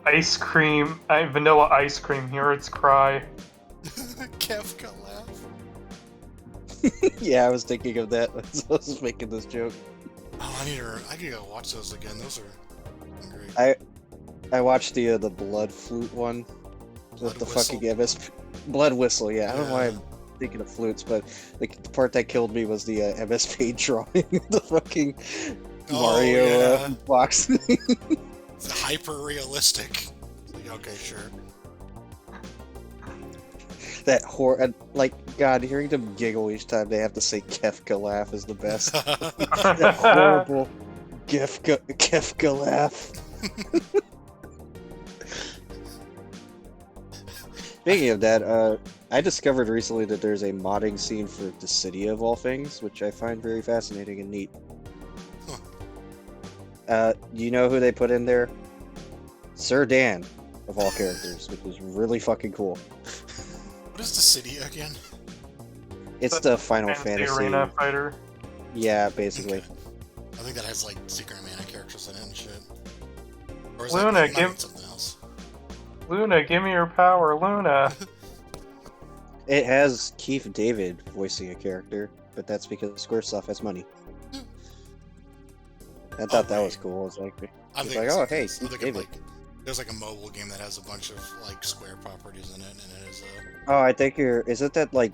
Ice cream, vanilla ice cream. Hear its cry. Kefka laugh. Yeah, I was thinking of that as I was making this joke. Oh, I need to go watch those again. Those are great. I watched the blood flute one with the Whistle? fucking MS blood whistle. Yeah, I don't know why I'm thinking of flutes, but the part that killed me was the MS Paint drawing the fucking Mario box. It's hyper realistic. Okay, sure. That God, hearing them giggle each time they have to say Kefka laugh is the best. That horrible Kefka laugh. Speaking of that, I discovered recently that there's a modding scene for Dissidia of all things, which I find very fascinating and neat. Do you know who they put in there? Sir Dan, of all characters, which is really fucking cool. What is the city again? It's the Final Fantasy Arena fighter. Yeah, basically. Okay. I think that has like Secret Mana characters in it and shit. Or is Luna, that give something else? Luna, give me your power, Luna. It has Keith David voicing a character, but that's because Squaresoft has money. I thought that was cool. It's like, oh hey, Keith David. There's like a mobile game that has a bunch of like Square properties in it, and it is Oh, I think is it that like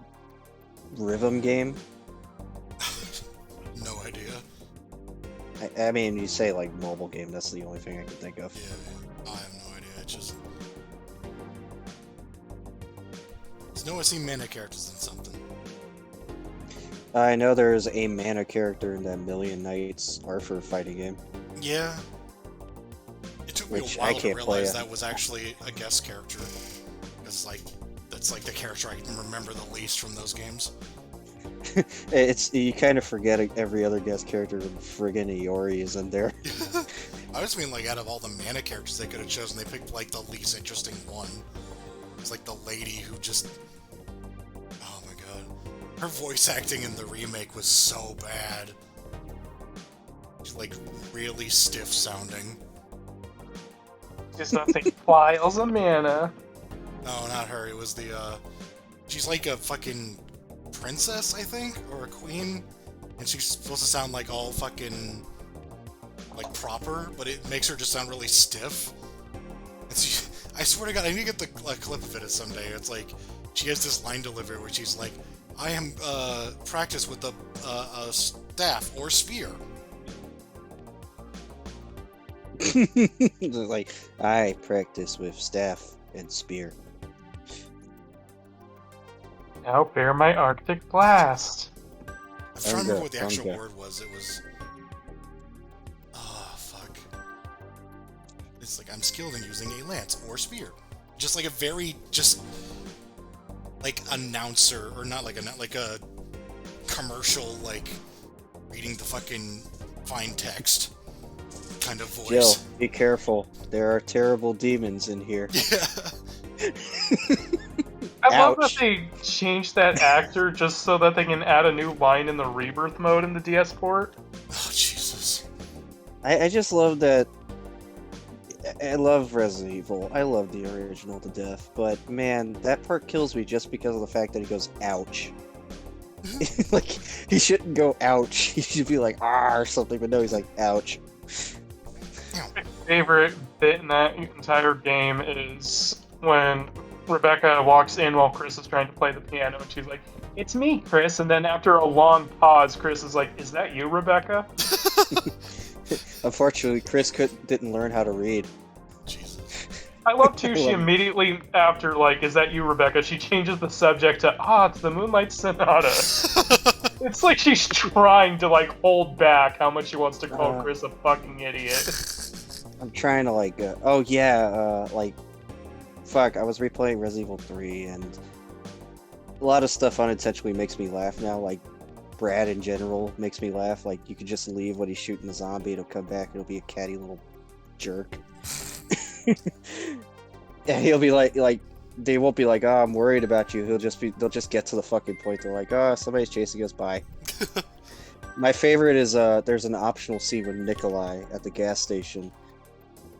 rhythm game? no idea. I mean, you say like mobile game, that's the only thing I can think of. Yeah, I have no idea. It's just there's no see mana characters in something. I know there's a mana character in that Million Knights Arthur fighting game. Yeah. It took me a Which while I to can't realize play. that was actually a guest character. Because like that's like the character I can remember the least from those games. You kind of forget every other guest character when friggin' Iori is in there. I just mean like out of all the mana characters they could have chosen, they picked like the least interesting one. It's like the lady who just oh my god. Her voice acting in the remake was so bad. She's like really stiff sounding. Just not take files of mana. No, not her. It was the she's like a fucking princess, I think, or a queen, and she's supposed to sound like all fucking like proper, but it makes her just sound really stiff. And I swear to God, I need to get the clip of it someday. It's like she has this line delivery where she's like, "I am practice with a staff or spear." Like, I practice with staff and spear. Now bear my Arctic blast. I'm trying to remember what the actual word was. It was oh fuck. It's like I'm skilled in using a lance or spear. Just like a very like announcer or not like a commercial like reading the fucking fine text kind of voice. Jill, be careful. There are terrible demons in here. Yeah. I love that they changed that actor just so that they can add a new line in the rebirth mode in the DS port. Oh Jesus. I just love that. I love Resident Evil. I love the original to death, but man, that part kills me just because of the fact that he goes ouch. Like, he shouldn't go ouch. He should be like ah or something, but no, he's like ouch. My favorite bit in that entire game is when Rebecca walks in while Chris is trying to play the piano, and she's like, "It's me, Chris." And then after a long pause, Chris is like, "Is that you, Rebecca?" Unfortunately, Chris didn't learn how to read. Jesus. I love too. She immediately after like, "Is that you, Rebecca?" She changes the subject to, "It's the Moonlight Sonata." It's like she's trying to like hold back how much she wants to call Chris a fucking idiot. I'm trying to like, like, fuck, I was replaying Resident Evil 3, and a lot of stuff unintentionally makes me laugh now, like, Brad in general makes me laugh, like, you could just leave when he's shooting the zombie, it'll come back, it'll be a catty little jerk. Yeah, he'll be like, they won't be like, "Oh, I'm worried about you," they'll just get to the fucking point, they're like, "Oh, somebody's chasing us by." My favorite is, there's an optional scene with Nikolai at the gas station,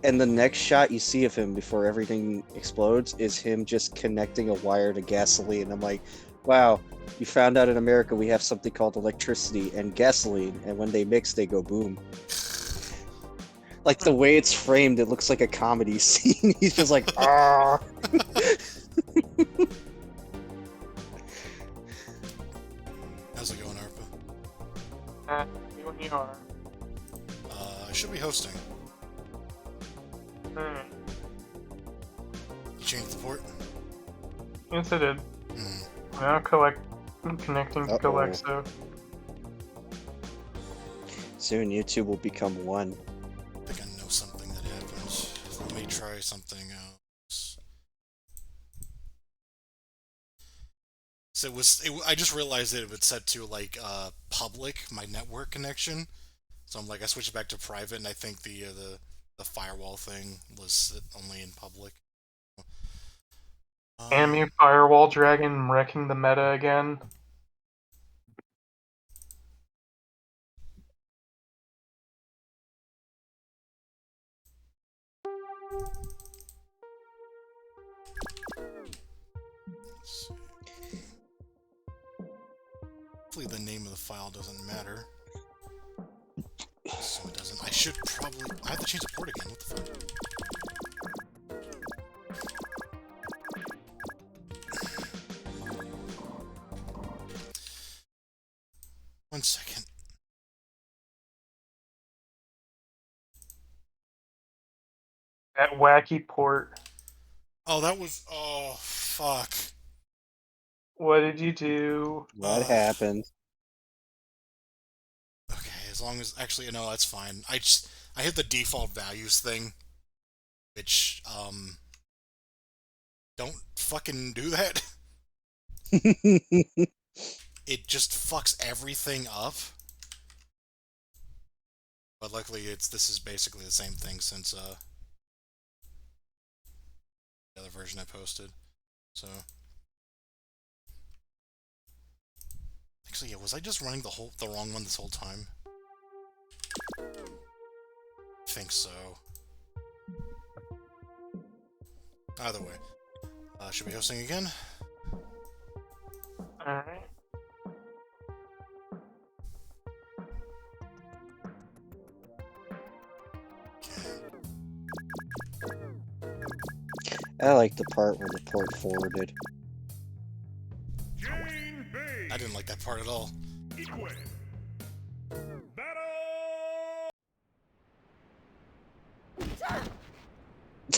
And the next shot you see of him before everything explodes is him just connecting a wire to gasoline. I'm like, wow, you found out in America we have something called electricity and gasoline, and when they mix, they go boom. Like the way it's framed, it looks like a comedy scene. He's just like, ah. How's it going, ARPA? You are. I should be hosting. Hmm. You changed the port? Yes, I did. Hmm. Now connecting to Calexo. Soon YouTube will become one. I think I know something that happens. Let me try something else. So I just realized that it would set to like public, my network connection. So I'm like, I switched it back to private, and I think the firewall thing was only in public. Enemy firewall dragon wrecking the meta again. Let's see. Hopefully the name of the file doesn't matter. So it doesn't. I should probably... I have to change the port again. What the fuck? 1 second. That wacky port. Oh, that was... Oh, fuck. What did you do? What happened? Okay, as long as... Actually, no, that's fine. I hit the default values thing. Which, don't fucking do that. It just fucks everything up. But luckily, this is basically the same thing since, the other version I posted. So... Actually, yeah, was I just running the wrong one this whole time? I think so. Either way. Should we be hosting again? Alright. I like the part where the port forwarded. I didn't like that part at all.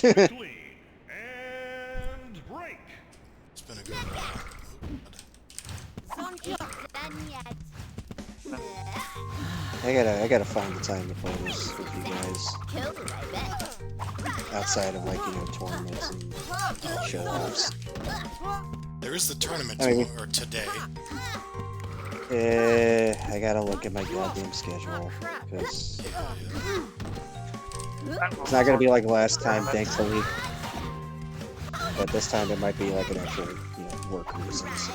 And break. It's been a good I gotta find the time to play this with you guys. Outside of, like, you know, tournaments and show-offs. There is the tournament or today. I gotta look at my goddamn schedule, because it's not gonna be like last time, thankfully. But this time it might be like an actual, you know, work reason. So.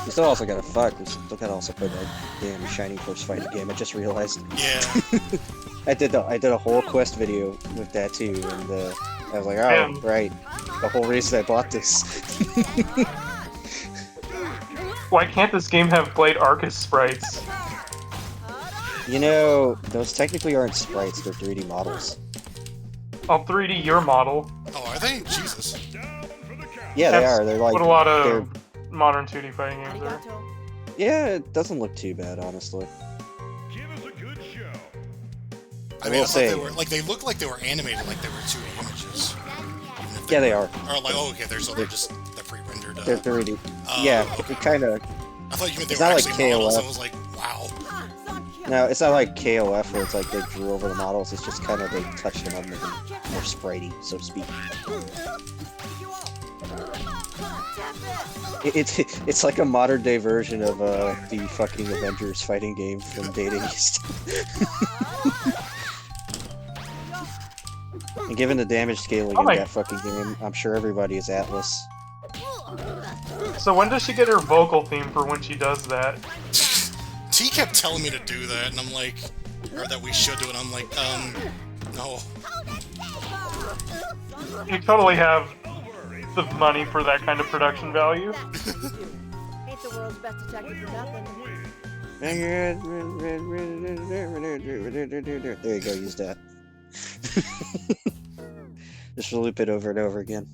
We still also gotta fuck. We still gotta also play that damn Shining Force fighting game. I just realized. Yeah. I did a whole quest video with that too, and I was like, oh right, the whole reason I bought this. Why can't this game have Blade Arcus sprites? You know, those technically aren't sprites; they're 3D models. I'll 3D your model. Oh, are they? Jesus. Yeah, they are. They're like what a lot of modern 2D fighting games are. Yeah, it doesn't look too bad, honestly. Give us a good show. I mean, I thought they were like they look like they were animated, like they were 2D images. Yeah, they are. Or like, oh, okay, they're pre-rendered. They're 3D. Oh, yeah, okay. it kind of. I thought you meant they It's were not actually like models. KOF. I was like, wow. No, it's not like KOF where it's like they drew over the models. It's just kind of they touched them up and made them more spritey, so to speak. It's like a modern day version of the fucking Avengers fighting game from Data East. And given the damage scaling in that fucking game, I'm sure everybody is Atlas. So when does she get her vocal theme for when she does that? T kept telling me to do that, and I'm like, or that we should do it. I'm like, no. You totally have the money for that kind of production value. Ain't the world's best detective for nothing. There you go, use that. Just loop it over and over again.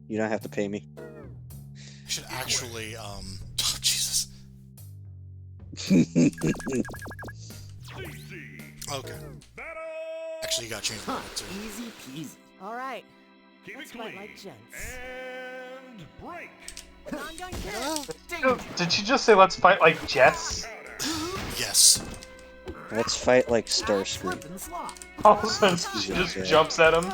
You don't have to pay me. I should actually, oh, Jesus. Okay. Actually, you got changed my mind, too. Easy peasy. All right. Keep Let's it fight clean. like gents. And break. Non-gun kill. Did she just say let's fight like Jets? Yes. Let's fight like Starscream. Slip and slop. All of a sudden she just jumps at him.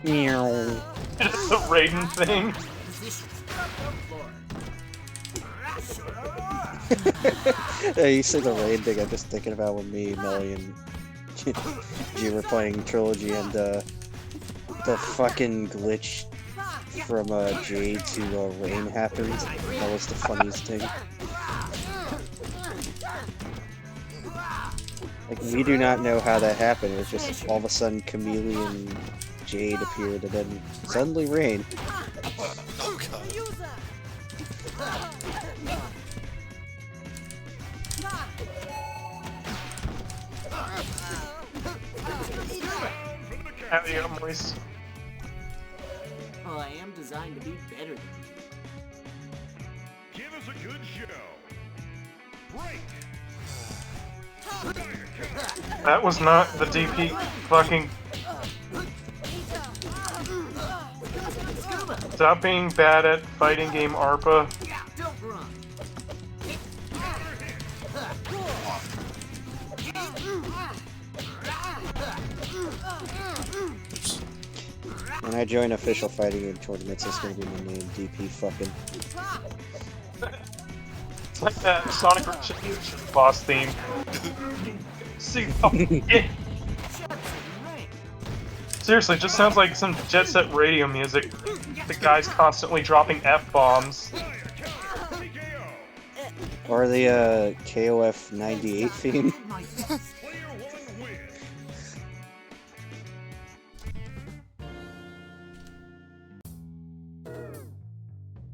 Meow. It's the Raiden thing. Hey, you say the raid thing, I'm just thinking about when me, Melly, and G were playing Trilogy, and the fucking glitch from Jade to Rain happened. That was the funniest thing. Like, we do not know how that happened. It was just all of a sudden Chameleon Jade appeared, and then suddenly Rain. Oh, God. How you got moist? Well, I am designed to be better than you. Give us a good show. Break. That was not the DP fucking. Stop being bad at fighting game ARPA. Don't run. When I join official fighting game tournaments, that's gonna be my name, DP fucking. It's like that Sonic boss theme. See, oh, yeah. Seriously, it just sounds like some Jet Set Radio music. The guy's constantly dropping F-bombs. Or the KOF 98 theme. My best. Player one wins.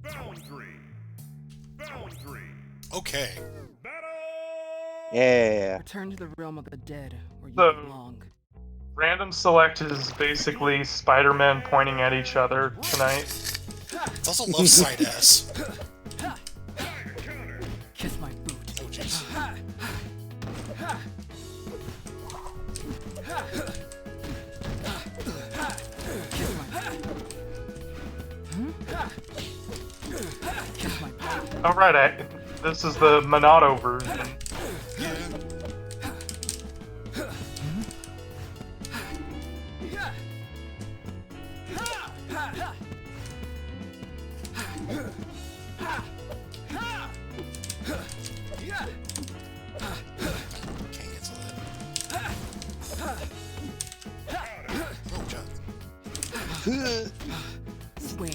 Boundary. Boundary. Okay. Battle. Yeah. Return to the realm of the dead, where you So- belong. Random select is basically Spider-Man pointing at each other tonight. It's also left side S. Kiss my boot. Oh, jeez. Kiss my Kiss my boot. Alright, this is the Monado version. Yeah. Can't get to that. Oh, God. Swing.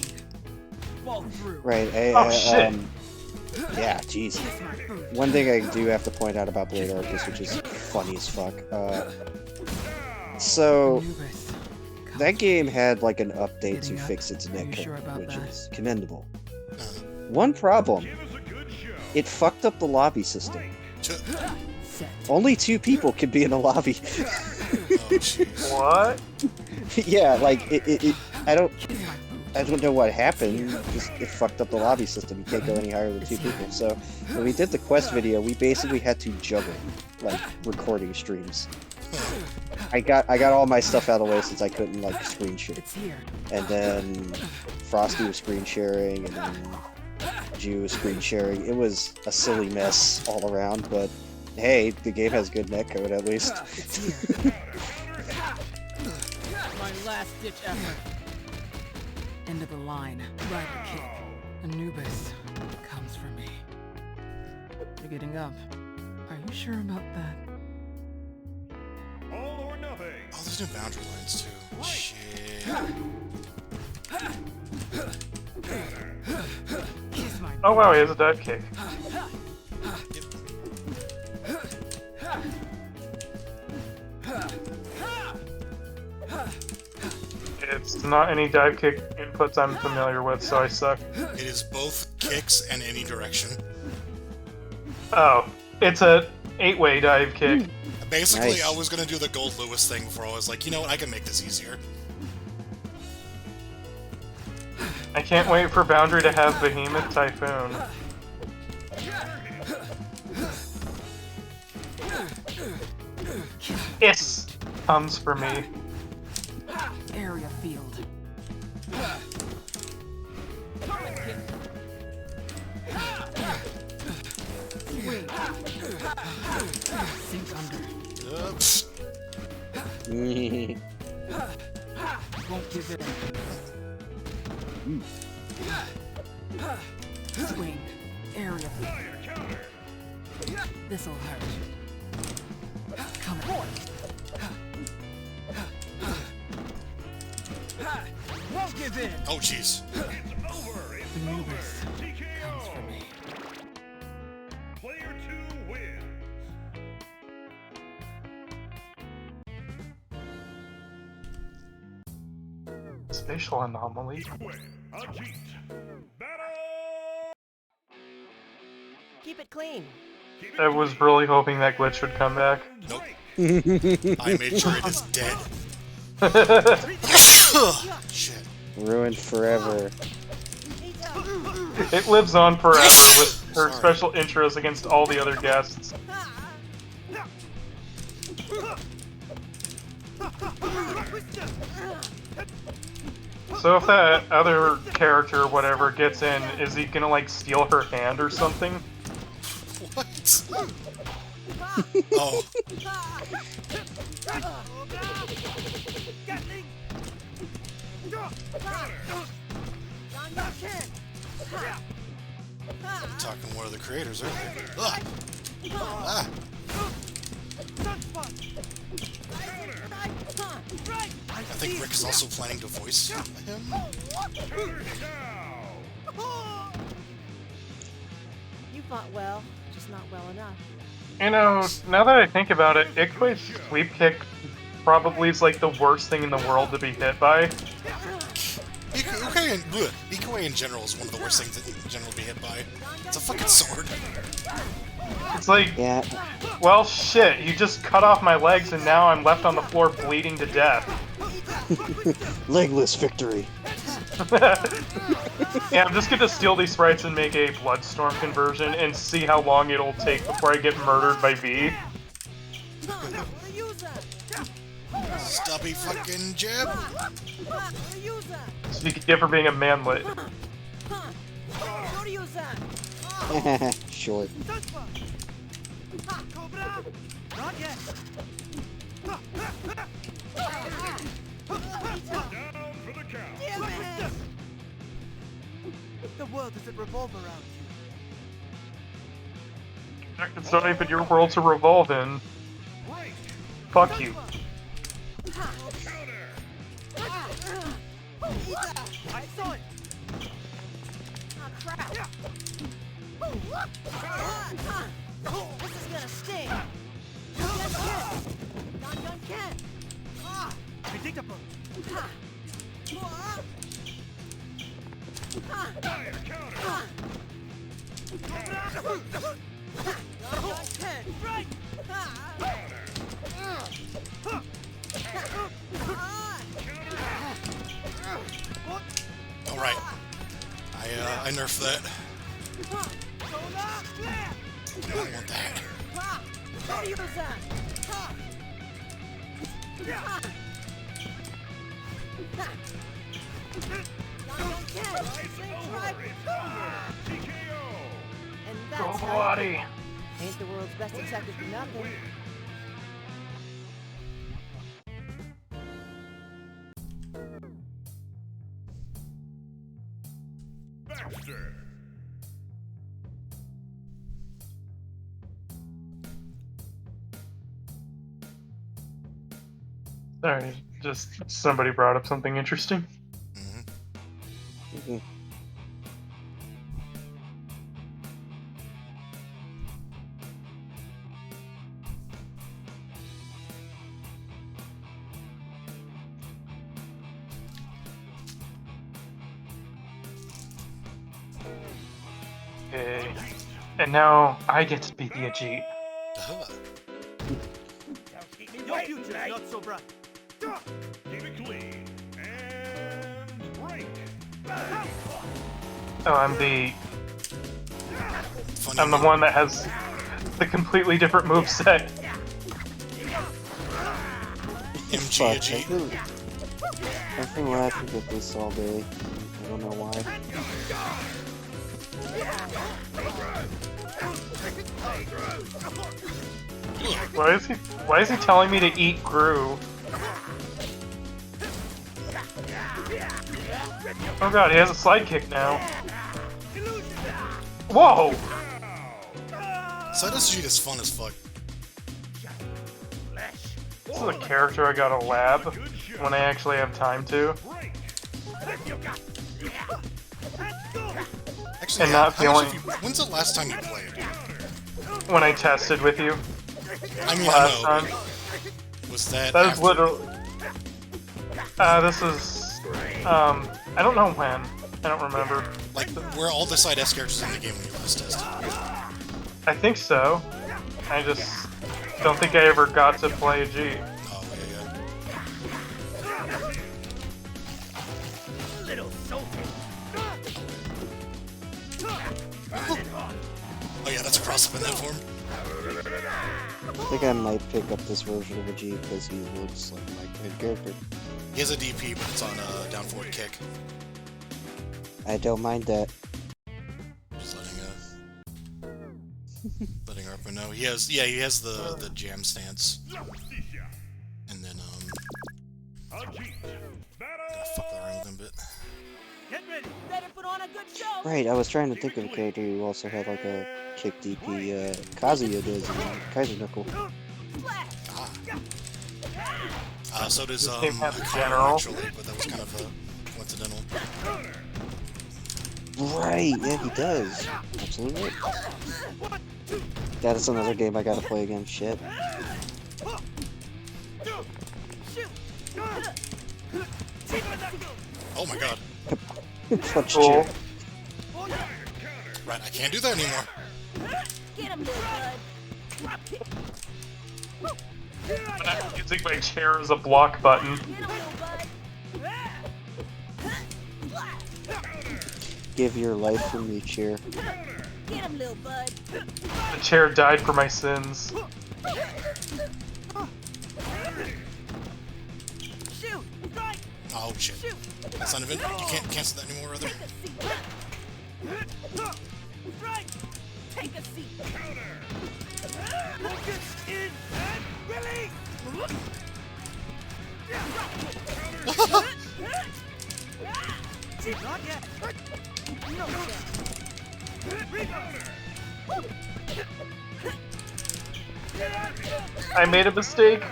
Fall through. Right. Oh, shit. Yeah, jeez. Kiss my boot. One thing I do have to point out about Blade Arcus, which is funny as fuck. So Anubis. that game had like an update to Getting up. fix its Are you netcode, sure about which that? is commendable. Uh, One problem: Give us a good show. it fucked up the lobby system. Set. Only 2 people can be in a lobby. oh, jeez. What? Yeah, like it I don't Kiss my boot. I don't know what happened. Just it fucked up the lobby system. You can't go any higher than 2 people. So when we did the quest video, we basically had to juggle like recording streams. I got all my stuff out of the way since I couldn't like screen share. It's here. And then Frosty was screen sharing, and then Jew was screen sharing. It was a silly mess all around, but hey, the game has good netcode at least. It's here. My last ditch effort. End of the line. Rider kick. Anubis comes for me. You're getting up. Are you sure about that? All or nothing. Oh, there's new boundary lines, too. Shit. Kiss my Oh wow, he has a dive kick. It's not any dive kick inputs I'm familiar with, so I suck. It is both kicks and any direction. Oh, it's a 8-way dive kick. Basically, Nice. I was gonna do the Gold Lewis thing before I was like, you know what, I can make this easier. I can't wait for Boundary to have Behemoth Typhoon. Yes! Comes for me. Area field. Wait. Sink under. Oops. Won't give in. Swing. Area field. Fire counter. This'll hurt. Come on. Won't give in. Oh, jeez. It's over. It's The over. Nubis comes for TKO. me. Player 2 wins. Spatial anomaly. Win. Ajit. Battle. Keep it clean. Keep it I was clean. really hoping that glitch would come back. Nope. Break. I made sure it is dead. Shit. Ruined forever. It lives on forever with her Sorry. special intros against all the other guests. So if that other character or whatever gets in, is he gonna like steal her hand or something? What? Oh, talking one of the creators earlier. Ugh. Ah. I think Rick is also planning to voice him. You fought well, just not well enough. You know, now that I think about it, Ikue's sweep kick probably is like the worst thing in the world to be hit by. Ikue in general is one of the worst things that in general to be hit by. It's a fucking sword. It's like, Yeah. well, shit, you just cut off my legs and now I'm left on the floor bleeding to death. Legless victory. Yeah, I'm just gonna steal these sprites and make a Bloodstorm conversion and see how long it'll take before I get murdered by V. Stubby fucking jib. So you can get for being a manlet. Short. Down for the count. The world doesn't revolve around you. It's not even your world to revolve in. Break. Fuck you. Counter. I saw it. This is gonna sting. Yes, yes. Gun can. Predictable. Fire counter. Gun can. Right. All right. I nerfed that. I don't want that. What use that? It's over. It's over. TKO. And Go that's how bloody. ain't the world's best detective for nothing. Win. Baxter. Sorry, just somebody brought up something interesting. Mhm. Okay. And now I get to be the Ajit. Uh-huh. Your future's not so bright. Keep it clean. And break. Oh, I'm the one that has the completely different moveset. MG Fuck, Ajit. I've been laughing at this all day. I don't know why. Why is he telling me to eat Gru? Oh god, he has a sidekick now. Whoa! Side Ajit is fun as fuck. This is a character I gotta lab when I actually have time to. Actually, And yeah, not how much feeling- have you, when's the last time you played? When I tested with you I mean, last I know. time. Was that That was after? literally. This is. I don't know when. I don't remember. Like, were all the side S characters in the game when you last tested? I think so. I just don't think I ever got to play a G. Oh, yeah. Little Sophie. Oh, yeah, that's a cross-up in that form. I think I might pick up this version of Ajit because he looks like my kind of character. He has a DP, but it's on a down forward kick. I don't mind that. Just letting our know. He has the jam stance. And then Ajit. gonna fuck around with him a bit. Get ready. Better put on a good show. Right, I was trying to think of a character who also had like a kick DP. Kazuya does in Kaiser Knuckle. So does This game has a Akara, general. actually, but that was kind of coincidental. Right, yeah, he does. Absolutely right. That is another game I gotta play again. Shit. Oh my god. Punch Cool. chair. Right, I can't do that anymore. Get him, little bud. I'm using my chair as a block button. Get him, little bud. Give your life for me, chair. Get him, little bud. The chair died for my sins. Shoot! Strike! Oh shit. Shoot! That son of it. You can't cancel that anymore, rather. Strike! Take a seat. Focus in and release. Not yet. No chance. I made a mistake.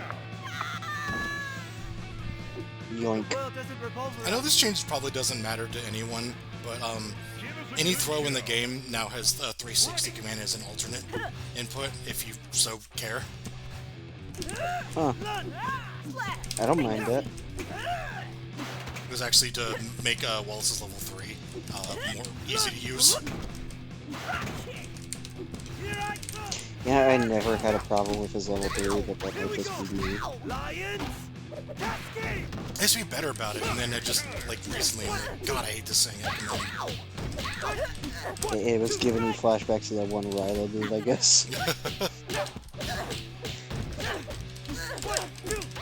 Yoink. Well, does it revolve I know this change probably doesn't matter to anyone, but any throw in the game now has the 360 command as an alternate input, if you so care. Huh. I don't mind that. It was actually to make Wallace's level 3 more easy to use. Yeah, I never had a problem with his level 3, but that might just be me. Lions. I used to be better about it, and then it just, like, recently, I'm like, God, I hate this thing. And It was giving me flashbacks to that one Ryla move, I guess.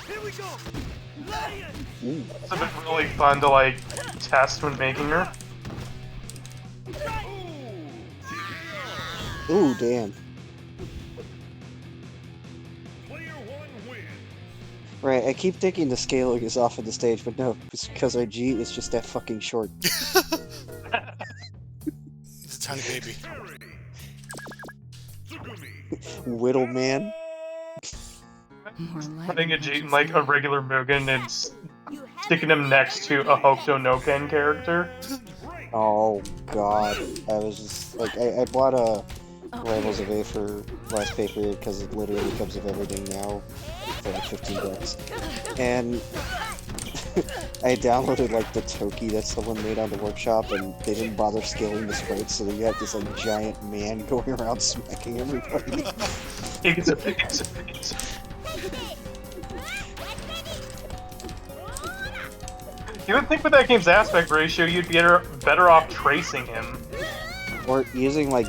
Here we go. Lions. Ooh. It's been really fun to like test when making her. Ooh, damn. Player one wins. Right, I keep thinking the scaling is off of the stage, but no, it's because our G is just that fucking short. it's a tiny baby. Whittle man. More like Putting a G in like a regular Mugen and sticking him next to a Hokuto no Ken character. Oh god. I was just like, I bought a Rivals of A for last pay period because it literally comes with everything now for like $15. And I downloaded like the Toki that someone made on the workshop, and they didn't bother scaling the sprites, so you have this like giant man going around smacking everybody. You would think with that game's aspect ratio, you'd be better off tracing him. Or using like,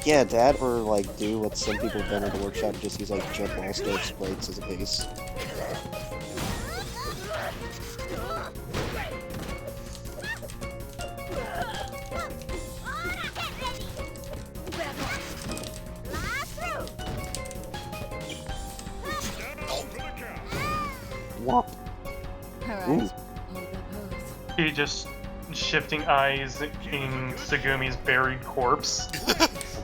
yeah, that, or like do what some people have done in the workshop, just use like jump all-star sprites as a base. Womp. Alright. He just shifting eyes in Segumi's buried corpse.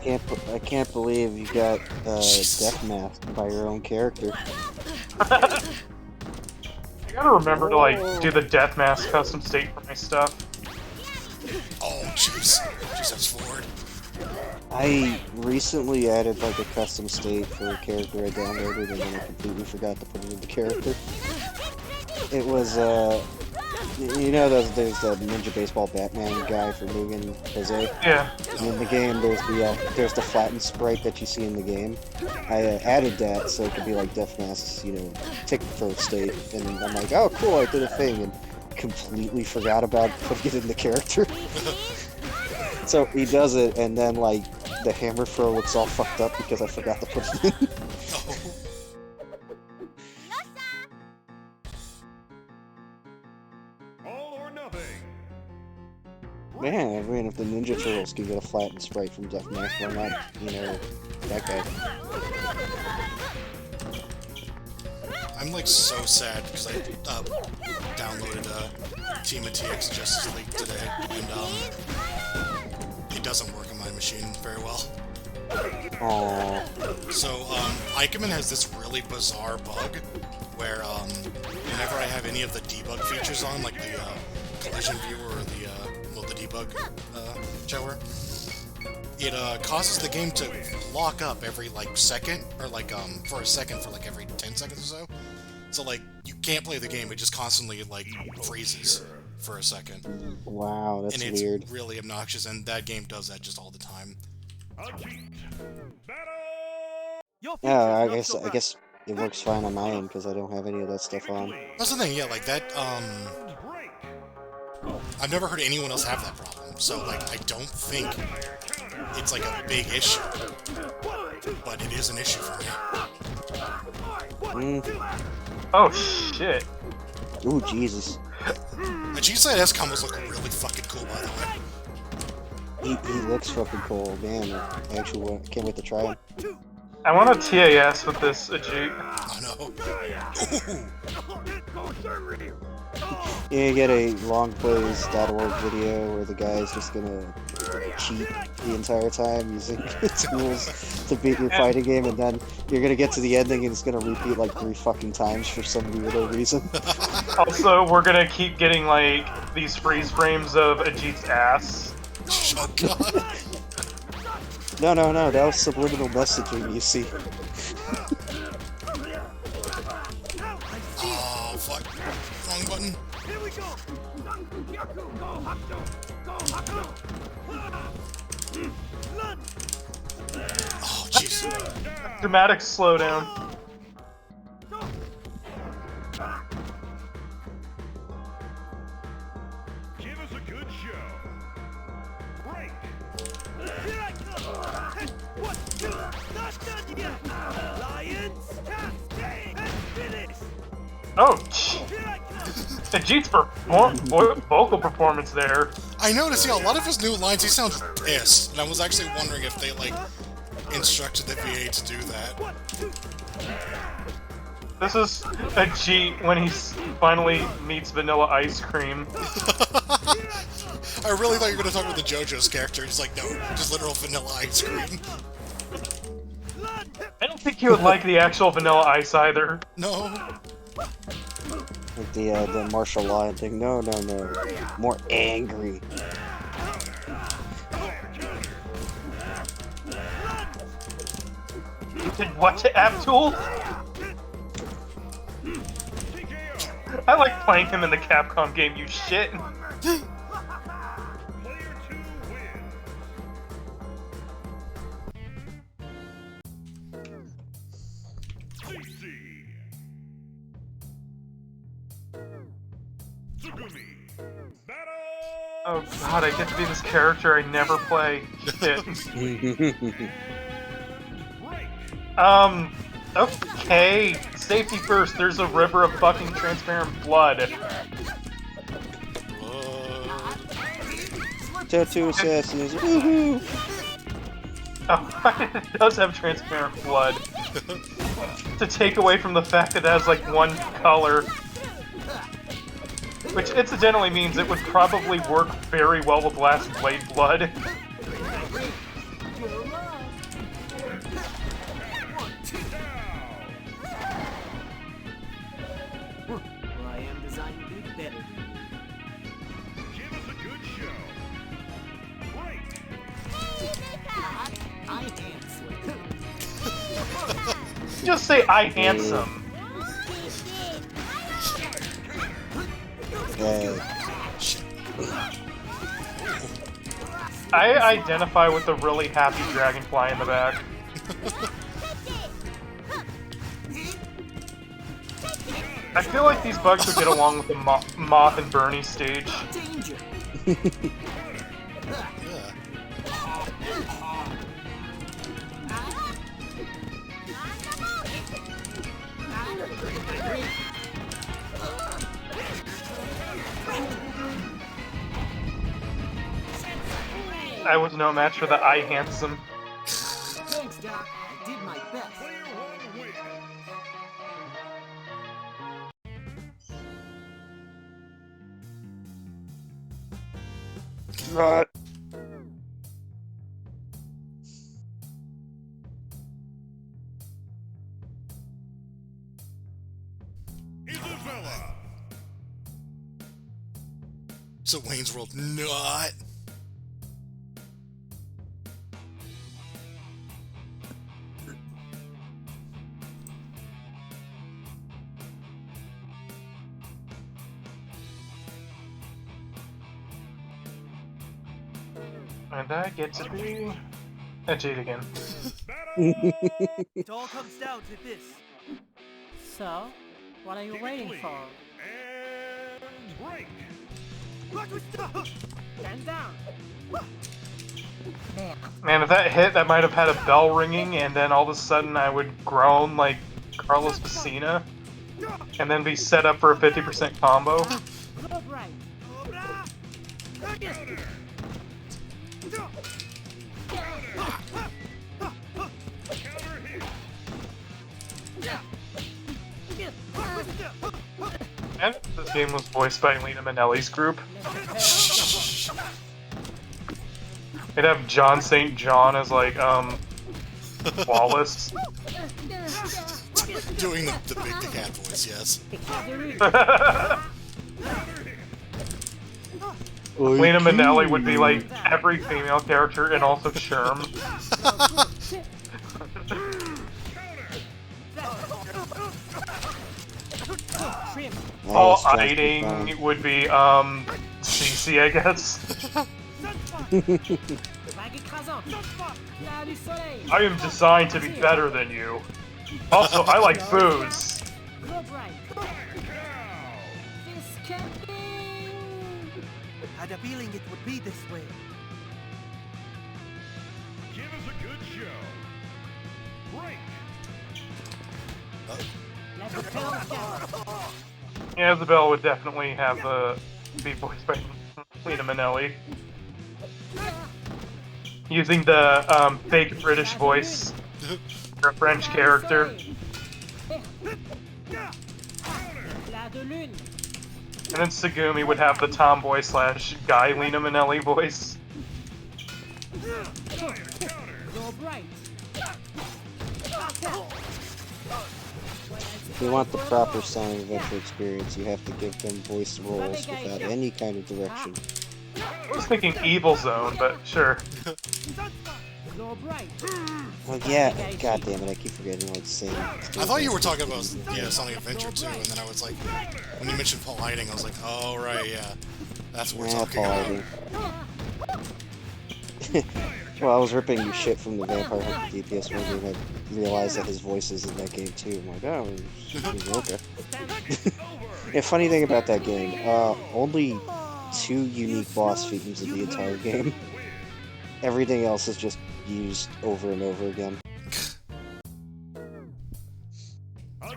I can't believe you got death masked by your own character. I gotta remember to like do the death mask custom state for my stuff. Oh, jeez. Jesus Lord. I recently added like a custom state for a character I downloaded, and then I completely forgot to put it in the character. It was you know, there's the Ninja Baseball Batman guy for Mugen Jose. Yeah. And in the game, there's the flattened sprite that you see in the game. I added that so it could be like Death Mask's, you know, tick for state, and I'm like, oh cool, I did a thing, and completely forgot about putting it in the character. So he does it, and then like the hammer throw looks all fucked up because I forgot to put it in. All or nothing. Man, I mean, if the Ninja Turtles can get a flattened sprite from Death Mask, why not, you know, that guy? I'm like so sad because I downloaded Team of TX Justice League today, and it doesn't work on my machine very well. Aww. So, Ikeman has this really bizarre bug where, whenever I have any of the debug features on, like the collision viewer or the debug shower, it causes the game to lock up every like second, or like for a second for like every 10 seconds or so. So like you can't play the game; it just constantly like freezes for a second. Wow, that's and it's weird. really obnoxious, and that game does that just all the time. Yeah, I guess it works fine on my end because I don't have any of that stuff on. That's the thing, yeah, like that, I've never heard anyone else have that problem, so, like, I don't think it's, like, a big issue, but it is an issue for me. Oh shit. Ooh, Jesus. The G-Side S combos look really fucking cool, by the way. He looks fucking cool, man. I actually can't wait to try him. I want a TAS with this Ajit. Oh no. You get a longplays.org video where the guy's just gonna cheat the entire time using tools to beat your fighting game, and then you're gonna get to the ending and it's gonna repeat like 3 fucking times for some weirdo reason. Also, we're gonna keep getting like these freeze frames of Ajit's ass. Oh god. No, that was subliminal messaging, you see. Oh, fuck. Wrong button. Oh, jeez. Dramatic slowdown. Give us a good show. Break. Here I come. What? Not done yet. Lions, cascade, and finish. Oh, Here I come. Ajit's vocal performance there. I noticed, yeah, a lot of his new lines, he sounds pissed, and I was actually wondering if they, like, instructed the VA to do that. This is Ajit when he finally meets Vanilla Ice Cream. I really thought you were going to talk about the JoJo's character. He's like, no, just literal vanilla ice cream. I don't think he would like the actual Vanilla Ice either. No. Like the martial law thing. No. More angry. Did what to Abdul? I I like playing him in the Capcom game, you shit. Player 2 wins. CC. Tsugumi. Battle. Oh god, I get to be this character I never play. Shit. Break. Okay. Safety first, there's a river of fucking transparent blood. Tattoo assassins. Woohoo! Oh, it does have transparent blood. To take away from the fact that it has like one color. Which incidentally means it would probably work very well with Last Blade Blood. Well, I am designed to be better. Give us a good show. Break. I am Just say I handsome. I identify with the really happy dragonfly in the back. I feel like these bugs would get along with the Moth and Bernie stage. danger. I was no match for the I handsome. Thanks, Doc. I did my best. Player 1 wins. Not. Isabella. So Wayne's World not. And I get to be a Jade again. Battle. It all comes down to this. So, what are you waiting for? And break. Stand down. Man, if that hit, that might have had a bell ringing, and then all of a sudden I would groan like Carlos Messina, and then be set up for a 50% combo. Go right. Counter hit. And this game was voiced by Lena Minnelli's group. It'd have John St. John as like, Wallace. Doing the big the cat voice, yes. Lena Minnelli would be like every female character and also Sherm. All Nice, Jack eating Fun. would be, CC, I guess. Vague écrasante. Là du soleil. I am designed to be better than you. Also, I like booze. Go right. Escaping. Had a feeling it would be this way. Give us a good show. Break. Let's go. Yeah, Isabel would definitely have be voiced by Lena Minnelli. Using the fake British voice for a French character. La de lune. And then Tsugumi would have the tomboy slash guy Lena Minnelli voice. Go bright. If you want the proper Sonic Adventure experience, you have to give them voice roles without any kind of direction. I was thinking Evil Zone, but sure. Go All right. Well, yeah. God damn it! I keep forgetting what it's saying. I thought you were talking about Sonic Adventure 2, and then I was like, when you mentioned Paul Hiding, I was like, oh right, yeah, that's what we're talking about. Well, I was ripping you shit from the Vampire Hunter DPS one game. I realized that his voice is in that game too. I'm like, oh, he's okay. Yeah, funny thing about that game, only 2 unique boss themes in the entire game. Everything else is just used over and over again. But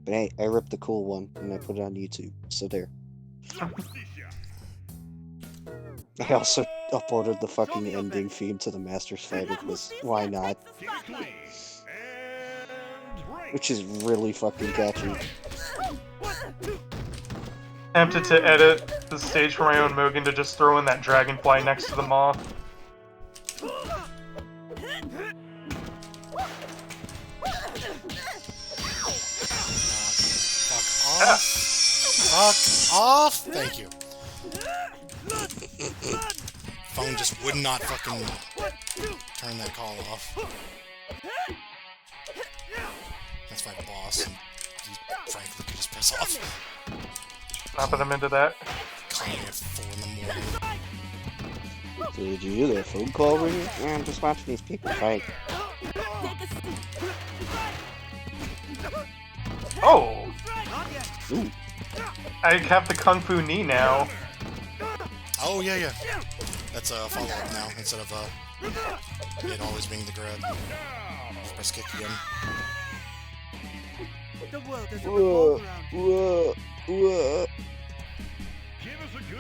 hey, I ripped the cool one and I put it on YouTube, so there. I also uploaded the fucking ending theme to the Masters Fighter because why not? Which is really fucking catchy. Tempted to edit the stage for my own Mugen to just throw in that dragonfly next to the moth. Fuck off. Fuck off! Thank you. Phone just would not fucking turn that call off. That's my boss, and he frankly could just piss off. Not that I'm into that. Calling me at 4 in the morning. So did you do that phone call over here? Yeah, I'm just watching these people fight. Oh! Ooh. I have the Kung Fu knee now. Oh, yeah, yeah. That's a follow-up now, instead of it always being the grab. Just press kick again. The world doesn't revolve around you.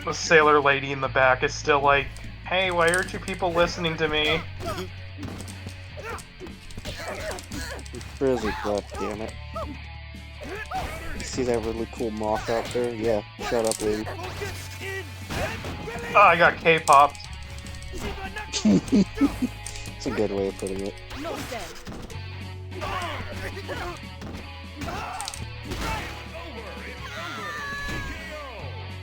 The sailor lady in the back is still like, hey, why aren't you people listening to me? Frizzy, god damn it. You see that really cool moth out there? Yeah, shut up, lady. Oh, I got K-popped. It's a good way of putting it.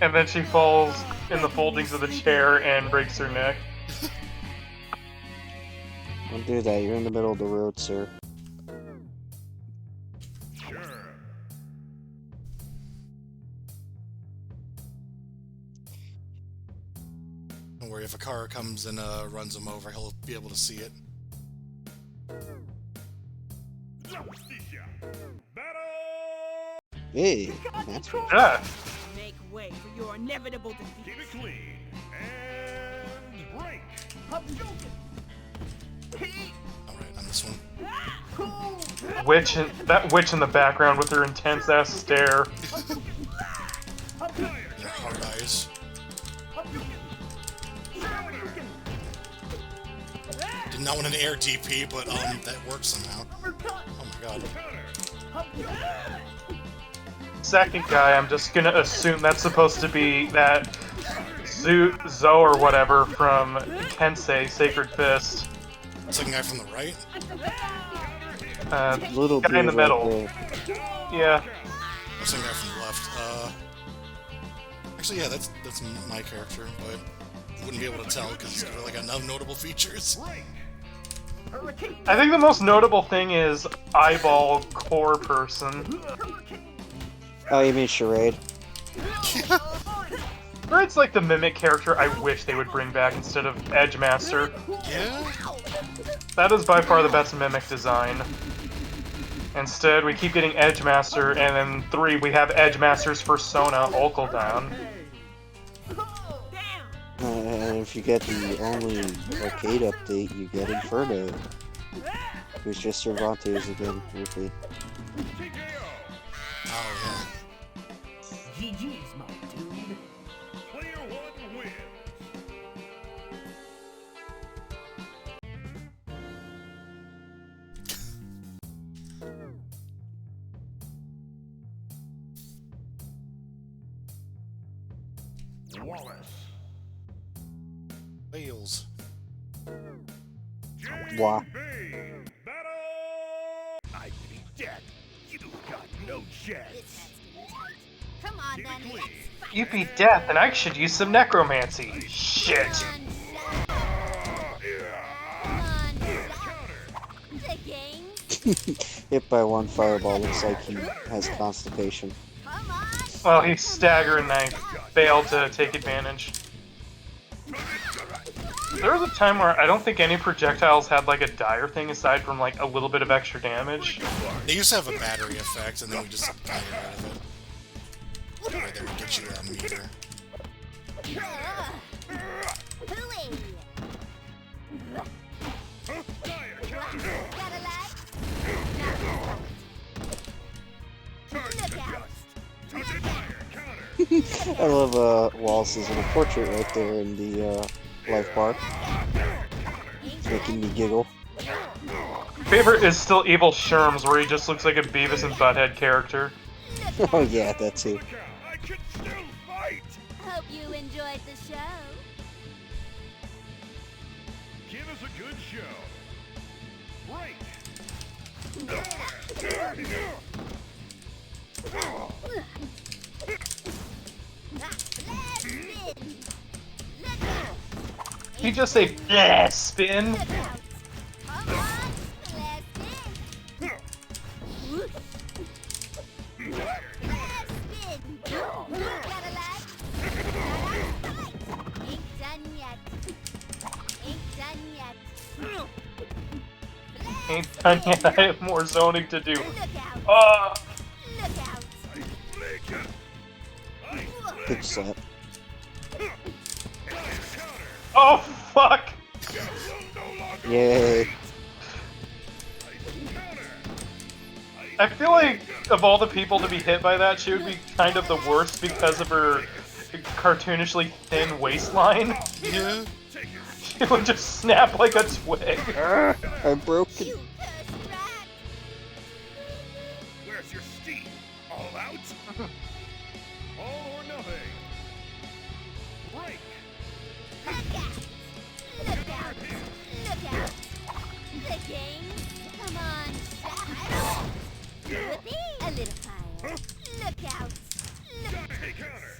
And then she falls in the foldings of the chair and breaks her neck. Don't do that, you're in the middle of the road, sir. Don't worry, if a car comes and runs him over, he'll be able to see it. Hey, that's right. Yeah. Make way for your inevitable defeat. Keep it clean. And break. Alright, on this one. That witch in the background with her intense ass stare. Your hard eyes. Did not want an air DP, but that works somehow. Oh my god. Second guy, I'm just gonna assume that's supposed to be that Zo or whatever from Tensei, Sacred Fist. Second guy from the right? Little guy in the dude middle. right there. Yeah. Or second guy from the left. Actually, yeah, that's my character, but you wouldn't be able to tell because he's got like enough notable features. I think the most notable thing is eyeball core person. Oh, you mean Charade? Or it's like the mimic character I wish they would bring back instead of Edgemaster. Yeah? That is by far the best mimic design. Instead, we keep getting Edgemaster, and then 3, we have Edgemaster's persona, Ulkeldown. And if you get the only arcade update, you get Inferno. Who's just Cervantes again, weirdly. Oh, yeah. GG's, my dude. Player 1 wins. Wallace. Wales. Wah. Battle! I be dead. You got no chance. Come on, then. Keep it clean. You beat death, and I should use some necromancy. Shit. Hit by one fireball looks like he has constipation. Come on. Well, he's staggered and I failed to take advantage. There was a time where I don't think any projectiles had like a dire thing aside from like a little bit of extra damage. They used to have a battery effect, and then we just got rid of it. Right there, we get you a meter. Hooey. Got a leg? Look out. I love Wallace's little portrait right there in the life bar. It's making me giggle. Favorite is still Evil Sherms, where he just looks like a Beavis and Butthead character. Oh yeah, that too. I can still fight. Hope you enjoyed the show. Give us a good show. Break. He just say yeah, spin. Look out. Come on. Last spin. Whoosh. Last spin. Got a leg? Ain't done yet. Ain't done yet. Ain't done yet, I have more zoning to do. Look out. Ah! Look out. Good slap. Oh fuck! Yay. I feel like of all the people to be hit by that, she would be kind of the worst because of her cartoonishly thin waistline. Yeah. She would just snap like a twig. I'm broken. You cursed rat. Where's your steam? All out? All or nothing. Break. Look out. Look out. Look out. The game. Come on, shot. Whoopee. A little fire. Look out. Look. Hey, counter.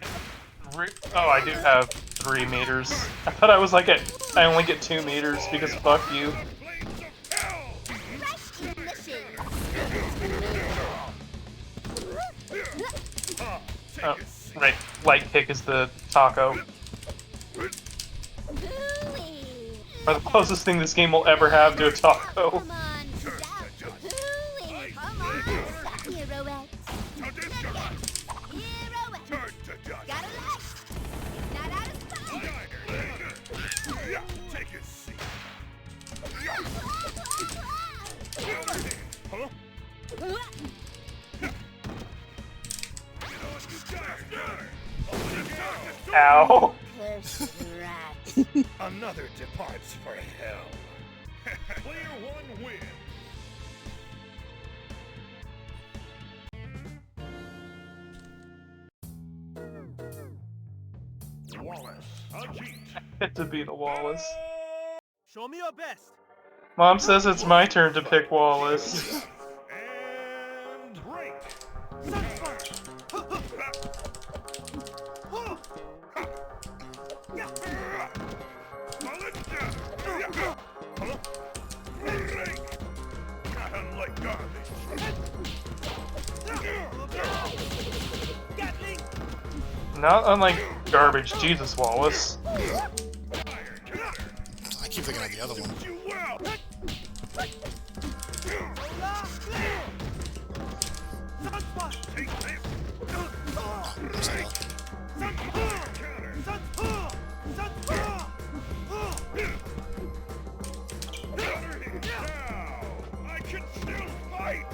Oh, I do have 3 meters. I thought I was like I only get 2 meters because fuck you. Flames of hell. Fresh emission. Take Oh, a seat. right. Light kick is the taco. Hooey. Or the closest thing this game will ever have to a taco. Come on, stop. Hooey. Come on. Stop, Heroette. Now this Look guy. out. Heroette. Turn to dust. Got a leg. It's not out of sight. Yeah, take a seat. Huh? Ow. Cursed rat. Another departs for hell. Player 1 win. Wallace, Ajit. Hit to beat a Wallace. Show me your best. Mom says it's my turn to pick Wallace. And break. Like garbage. Gatling. Not unlike garbage, Jesus Wallace. I keep thinking of the other one. You well. Take this. Where's that all? Now, I can still fight.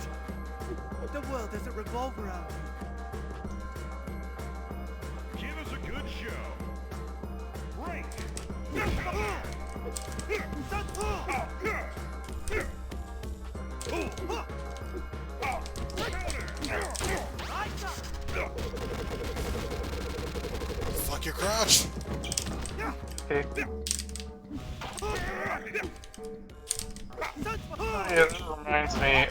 The world doesn't revolve around you. Give us a good show. Break. Fuck your crotch. Okay. It reminds me,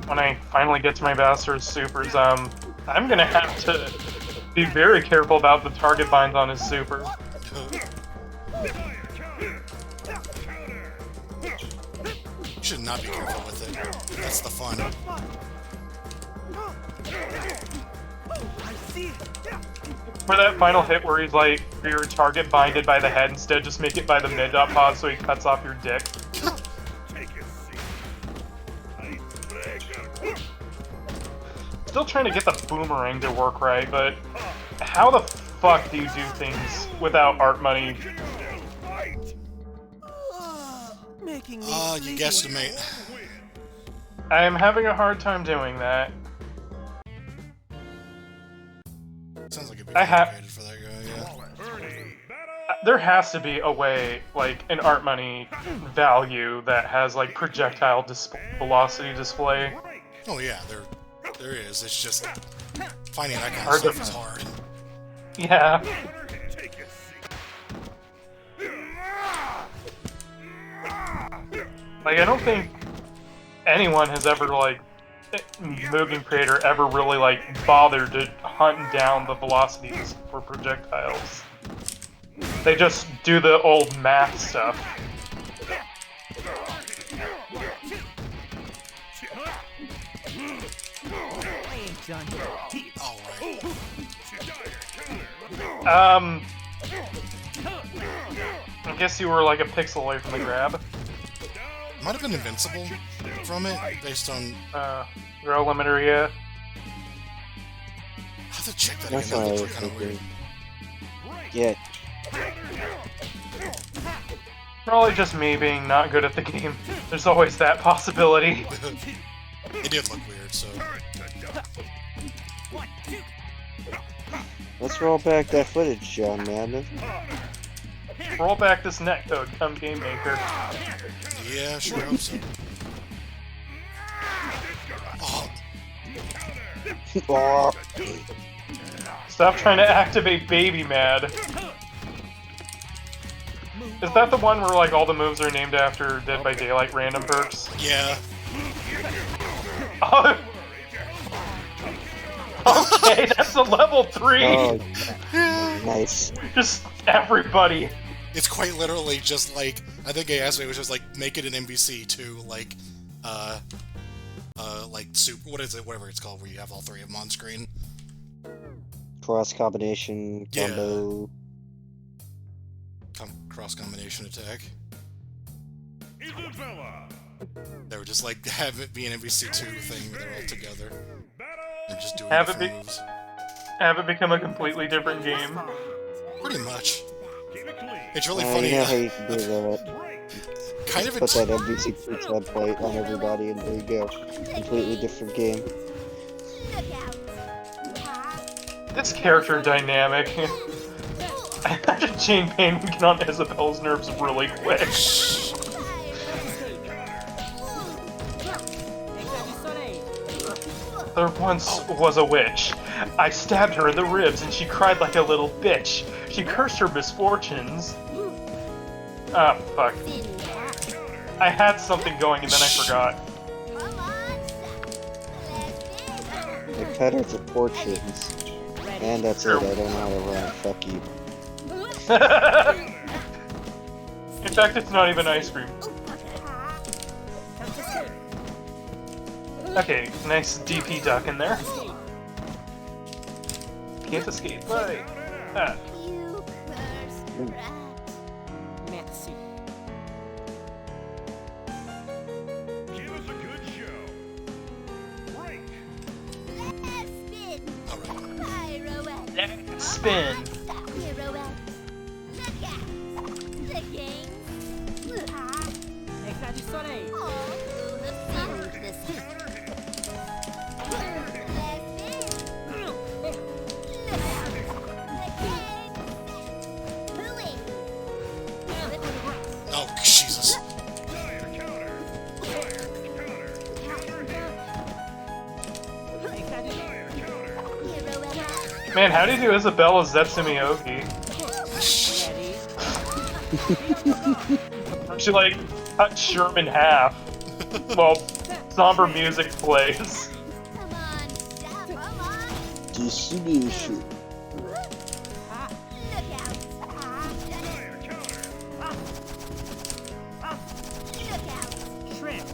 when I finally get to my Bastard Supers, I'm gonna have to be very careful about the target binds on his super. You should not be careful with it. That's the fun. I see it. For that final hit where he's like, your target binded by the head, instead just make it by the mid-dot pod so he cuts off your dick. Take a seat. Icebreaker. Still trying to get the boomerang to work right, but how the fuck do you do things without art money? Fight. Making me You sleepy. guesstimate. I am having a hard time doing that. Sounds like a bit I have- complicated for that guy, yeah. Ernie. Battle. There has to be a way, like, an art money value that has, like, projectile velocity display. Oh yeah, there is. It's just finding that kind of Hard to stuff is hard. Yeah. Take a seat. Like, I don't think anyone has ever, like, Mugen Creator ever really, like, bothered to hunt down the velocities for projectiles. They just do the old math stuff. I ain't done yet. Alright. I guess you were, like, a pixel away from the grab. Might have been invincible from it, based on... Row limiter, yeah. I have to check that That's again, what I that was looks kind of weird. thinking. Yeah. Probably just me being not good at the game. There's always that possibility. It did look weird, so... Let's roll back that footage, John Madden. Roll back this netcode, come Game Maker. Yeah, sure hope so. Oh, Oh, Stop trying to activate Baby Mad. Is that the one where, like, all the moves are named after Dead by Daylight random perks? yeah. Oh. Okay, that's a level 3! oh, nice. Just everybody. It's quite literally just like, I think he asked me, it was just like, make it an NBC to, like, super, what is it, whatever it's called, where you have all three of them on screen. Cross combination, Yeah. combo. Cross combination attack. Isabella. They were just like, have it be an NBC2 thing where they're all together. Battle. And just doing Have it different be- moves. Have it become a completely different game. Pretty much. Keep it clean. It's really You funny. know how you can do that. Break. Kind of Put that NBC2 template on everybody, and there you go. Completely different game. Look out. This character dynamic. I imagine Jane Payne would get on Isabel's nerves really quick. There once was a witch. I stabbed her in the ribs and she cried like a little bitch. She cursed her misfortunes. Ah, fuck. I had something going and then I forgot. Come on, let's I cut her for fortunes. And that's it, I don't know how to run. Fuck you. In fact, it's not even ice cream. Okay, nice DP duck in there. Can't escape. Bye. Ah. You cursed rat. Merci. Give us a good show. Break. Let's spin. Alright. Pirouette. Let's spin. Stop pirouette. Look out. The game. Éclat du soleil. All through the sun. This is. Let's spin. Look out. The game. Hooey. Oh, Jesus. Fire counter. Fire counter. Counter hit. Éclat du Fire counter. Pirouette. Man, how do you do Isabella Zetsumioki? ready. She, like, cut Sherm in half while somber music plays. Come on, stop. Come on. Distribution. Look out. Fire counter. Look out. Shrimp.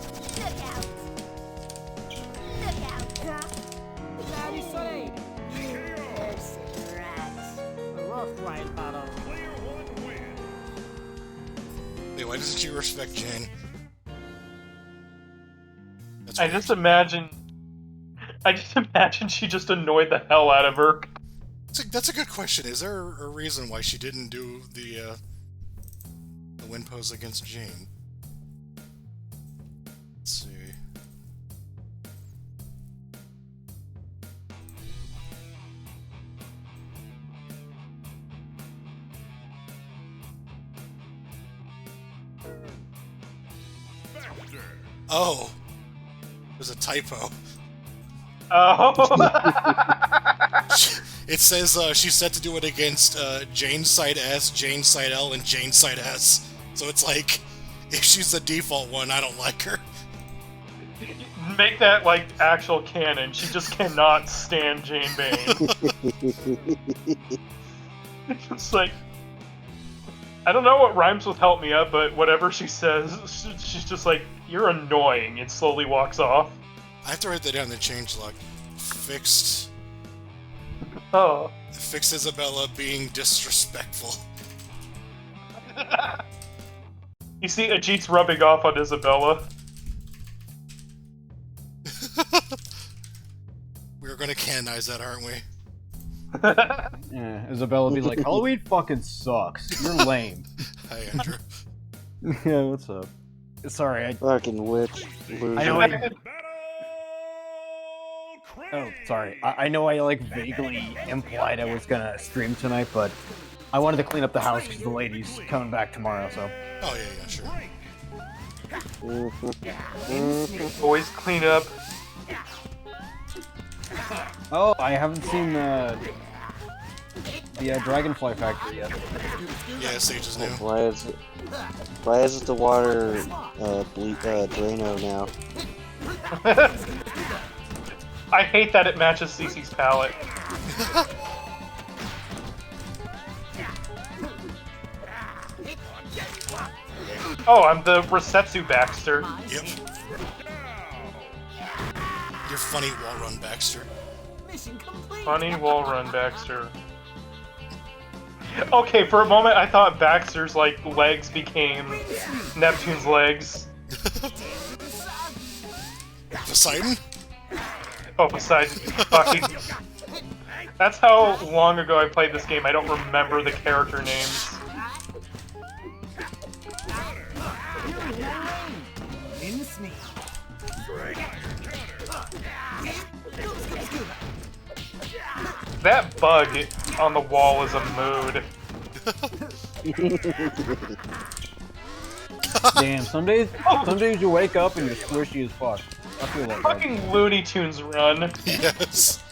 doesn't she respect Jane? That's I weird. just imagine she just annoyed the hell out of her. That's a good question. Is there a reason why she didn't do the win pose against Jane? Let's see. Oh, there's a typo. Oh. It says she's set to do it against Jane side S, Jane side L, and Jane side S. So it's like, if she's the default one, I don't like her. Make that like actual canon. She just cannot stand Jane Bane. It's like, I don't know what rhymes with "help me up," but whatever she says, she's just like, "You're annoying," and slowly walks off. I have to write that down. The changelog fixed Oh. Isabella being disrespectful. You see Ajit's rubbing off on Isabella. We're gonna canonize that, aren't we? Yeah, Isabella be like, Halloween fucking sucks. You're lame. Hi, Andrew. Yeah, what's up? Sorry, I Fucking witch. Loser. I know I... Oh, sorry. I know I like vaguely implied I was gonna stream tonight, but I wanted to clean up the house because the lady's coming back tomorrow, so. Oh, yeah, sure. Always clean up. Oh, I haven't seen the Dragonfly Factory yet. Yeah, Sage is new. Why is it the water Drano now? I hate that it matches Cece's palette. Oh, I'm the Resetsu Baxter. Yep. You're funny, wall run Baxter. Funny wall run Baxter. Okay, for a moment I thought Baxter's like legs became Neptune's legs. Poseidon? Oh, besides fucking. That's how long ago I played this game. I don't remember the character names. That bug on the wall is a mood. Damn, some days you wake up and you're squishy as fuck. I feel that. Fucking Looney Tunes run. Yes.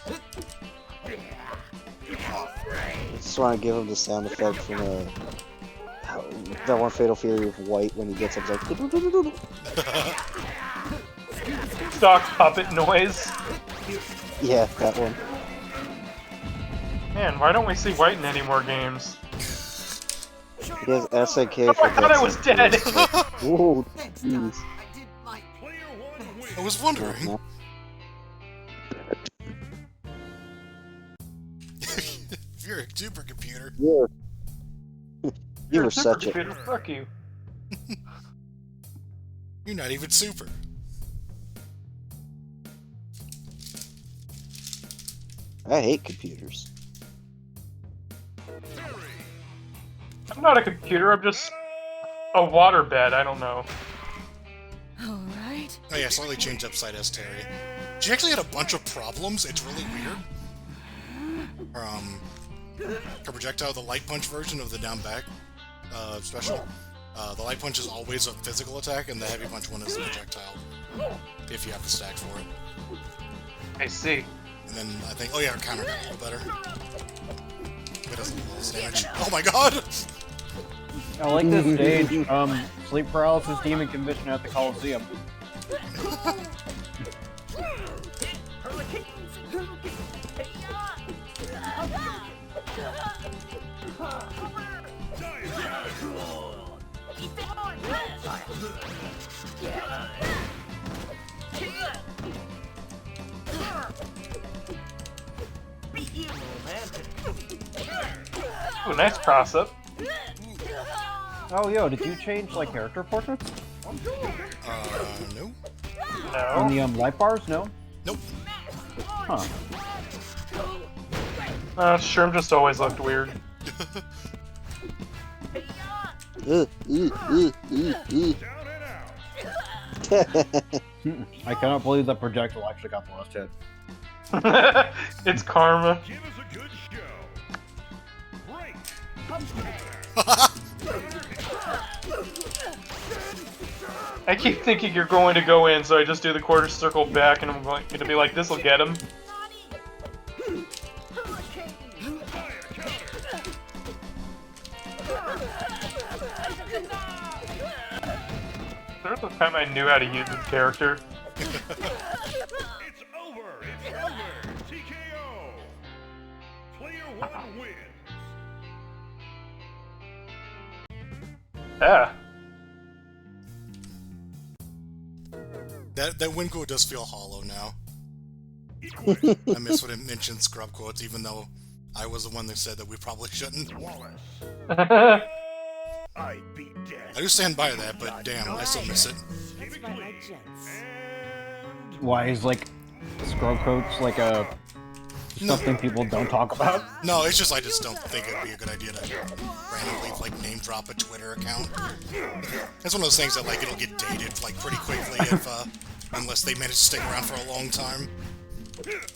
I just want to give him the sound effect from that one Fatal Fury of White when he gets up like. Stock puppet noise. Yeah, that one. Man, why don't we see White in any more games? He has SNK Oh, for I thought I was dead! Whoa, jeez. I was wondering. If you're a supercomputer. Yeah. You You're were a such a. supercomputer, fuck you. You're not even super. I hate computers. I'm not a computer, I'm just a waterbed, I don't know. Alright. Oh yeah, slightly changed up side S Terry. She actually had a bunch of problems. It's really weird. Her projectile, the light punch version of the down back special. The light punch is always a physical attack, and the heavy punch one is the projectile. If you have the stack for it. I see. And then I think, oh yeah, her counter got a little better. It doesn't do less damage. Oh my god! I like this stage. Sleep paralysis demon condition at the Coliseum. Ooh, nice cross up. Oh, yo, did you change like character portraits No. on No. the light bars? No. Nope. Huh. Shroom just always looked weird. Ugh, ugh, ugh, ugh, ugh. I cannot believe that projectile actually got the last hit. It's karma. Give us a good show. Break. I keep thinking you're going to go in, so I just do the quarter circle back, and I'm going to be like, this'll get him. There was a time I knew how to use this character. It's over. It's over. TKO. Player one wins. Yeah. That win quote does feel hollow now. I miss when it mentioned scrub quotes, even though I was the one that said that we probably shouldn't. Wallace. I I'd be dead. I do stand by that, but damn, I still miss it. Typically. And Why is like scrub coats like a something people don't talk about? No, it's just I just don't think it'd be a good idea to randomly like name drop a Twitter account. That's one of those things that like it'll get dated like pretty quickly if unless they manage to stick around for a long time.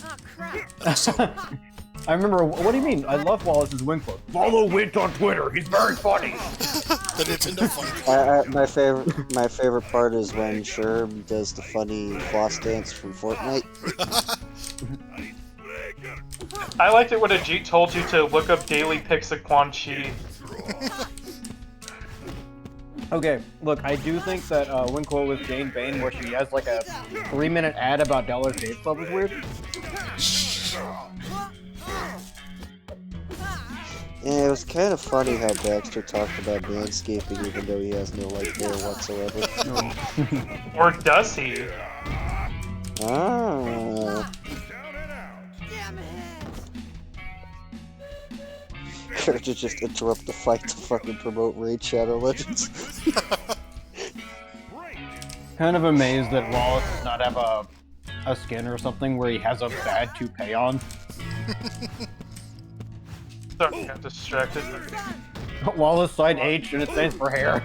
Oh, crap. So, I remember. What do you mean? I love Wallace's win quote. Follow Wint on Twitter. He's very funny. the Nintendo Fun. My favorite part is when Sherm does the funny floss dance from Fortnite. I liked it when Ajit told you to look up daily pics of Quan Chi. Okay, look, I do think that win quote with Jane Bane, where she has like a 3-minute ad about Dollar Shave Club, is weird. Yeah, it was kind of funny how Baxter talked about manscaping even though he has no like hair whatsoever. Or does he? Ah. Damn it. Character just interrupt the fight to fucking promote Raid Shadow Legends. Kind of amazed that Wallace does not have a skin or something where he has a bad toupee on. Sorry, I got distracted. Wallace side H and it stands for hair.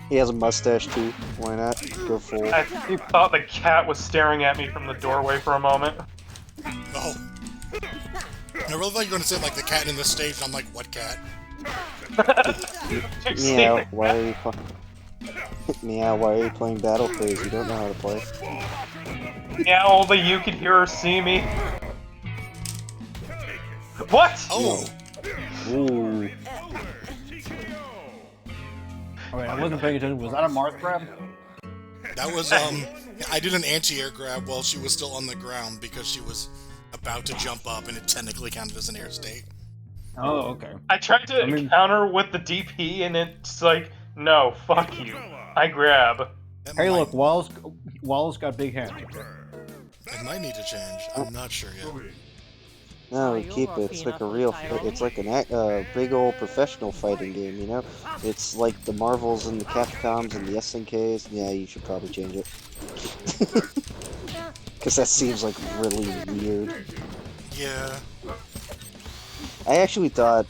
He has a mustache too. Why not? Go full. I thought the cat was staring at me from the doorway for a moment. Oh. I really thought you were going to say like the cat in the stage, and I'm like, what cat? Meow, why are you Meow, why are you playing Battle Craze? You don't know how to play. Yeah, only you can hear or see me. What? Oh! Ooh. Alright, I wasn't paying attention. Was that a Marth grab? That was, I did an anti-air grab while she was still on the ground because she was about to jump up and it technically counted as an air state. Oh, okay. I tried to counter with the DP and it's like, no, fuck you. I grab. That Hey, might- look, Wallace got big hands. It might need to change. I'm not sure yet. No, keep it. It's like a real. It's like an big old professional fighting game. You know, it's like the Marvels and the Capcoms and the SNKs. Yeah, you should probably change it. Because that seems like really weird. Yeah. I actually thought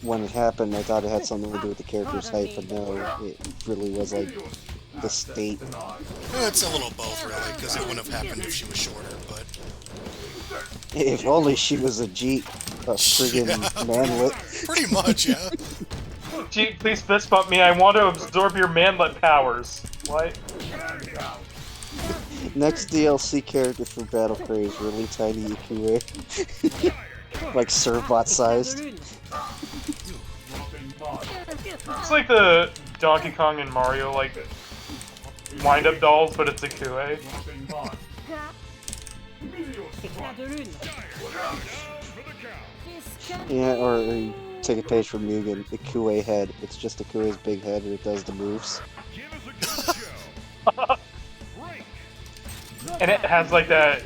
when it happened, I thought it had something to do with the character's height, but no, it really was like the state. It's a little both, really, because it wouldn't have happened if she was shorter, but... If only she was a Jeep, a friggin' manlet. Pretty much, yeah. Gee, please fist bump me. I want to absorb your manlet powers. What? Next DLC character for Battle Craze, really tiny EQA. Like Servbot sized. It's like the Donkey Kong and Mario, like, wind-up dolls, but it's a Kue. Yeah, or you take a page from Mugen, the Kue head. It's just a Kue's big head and it does the moves. And it has, like, that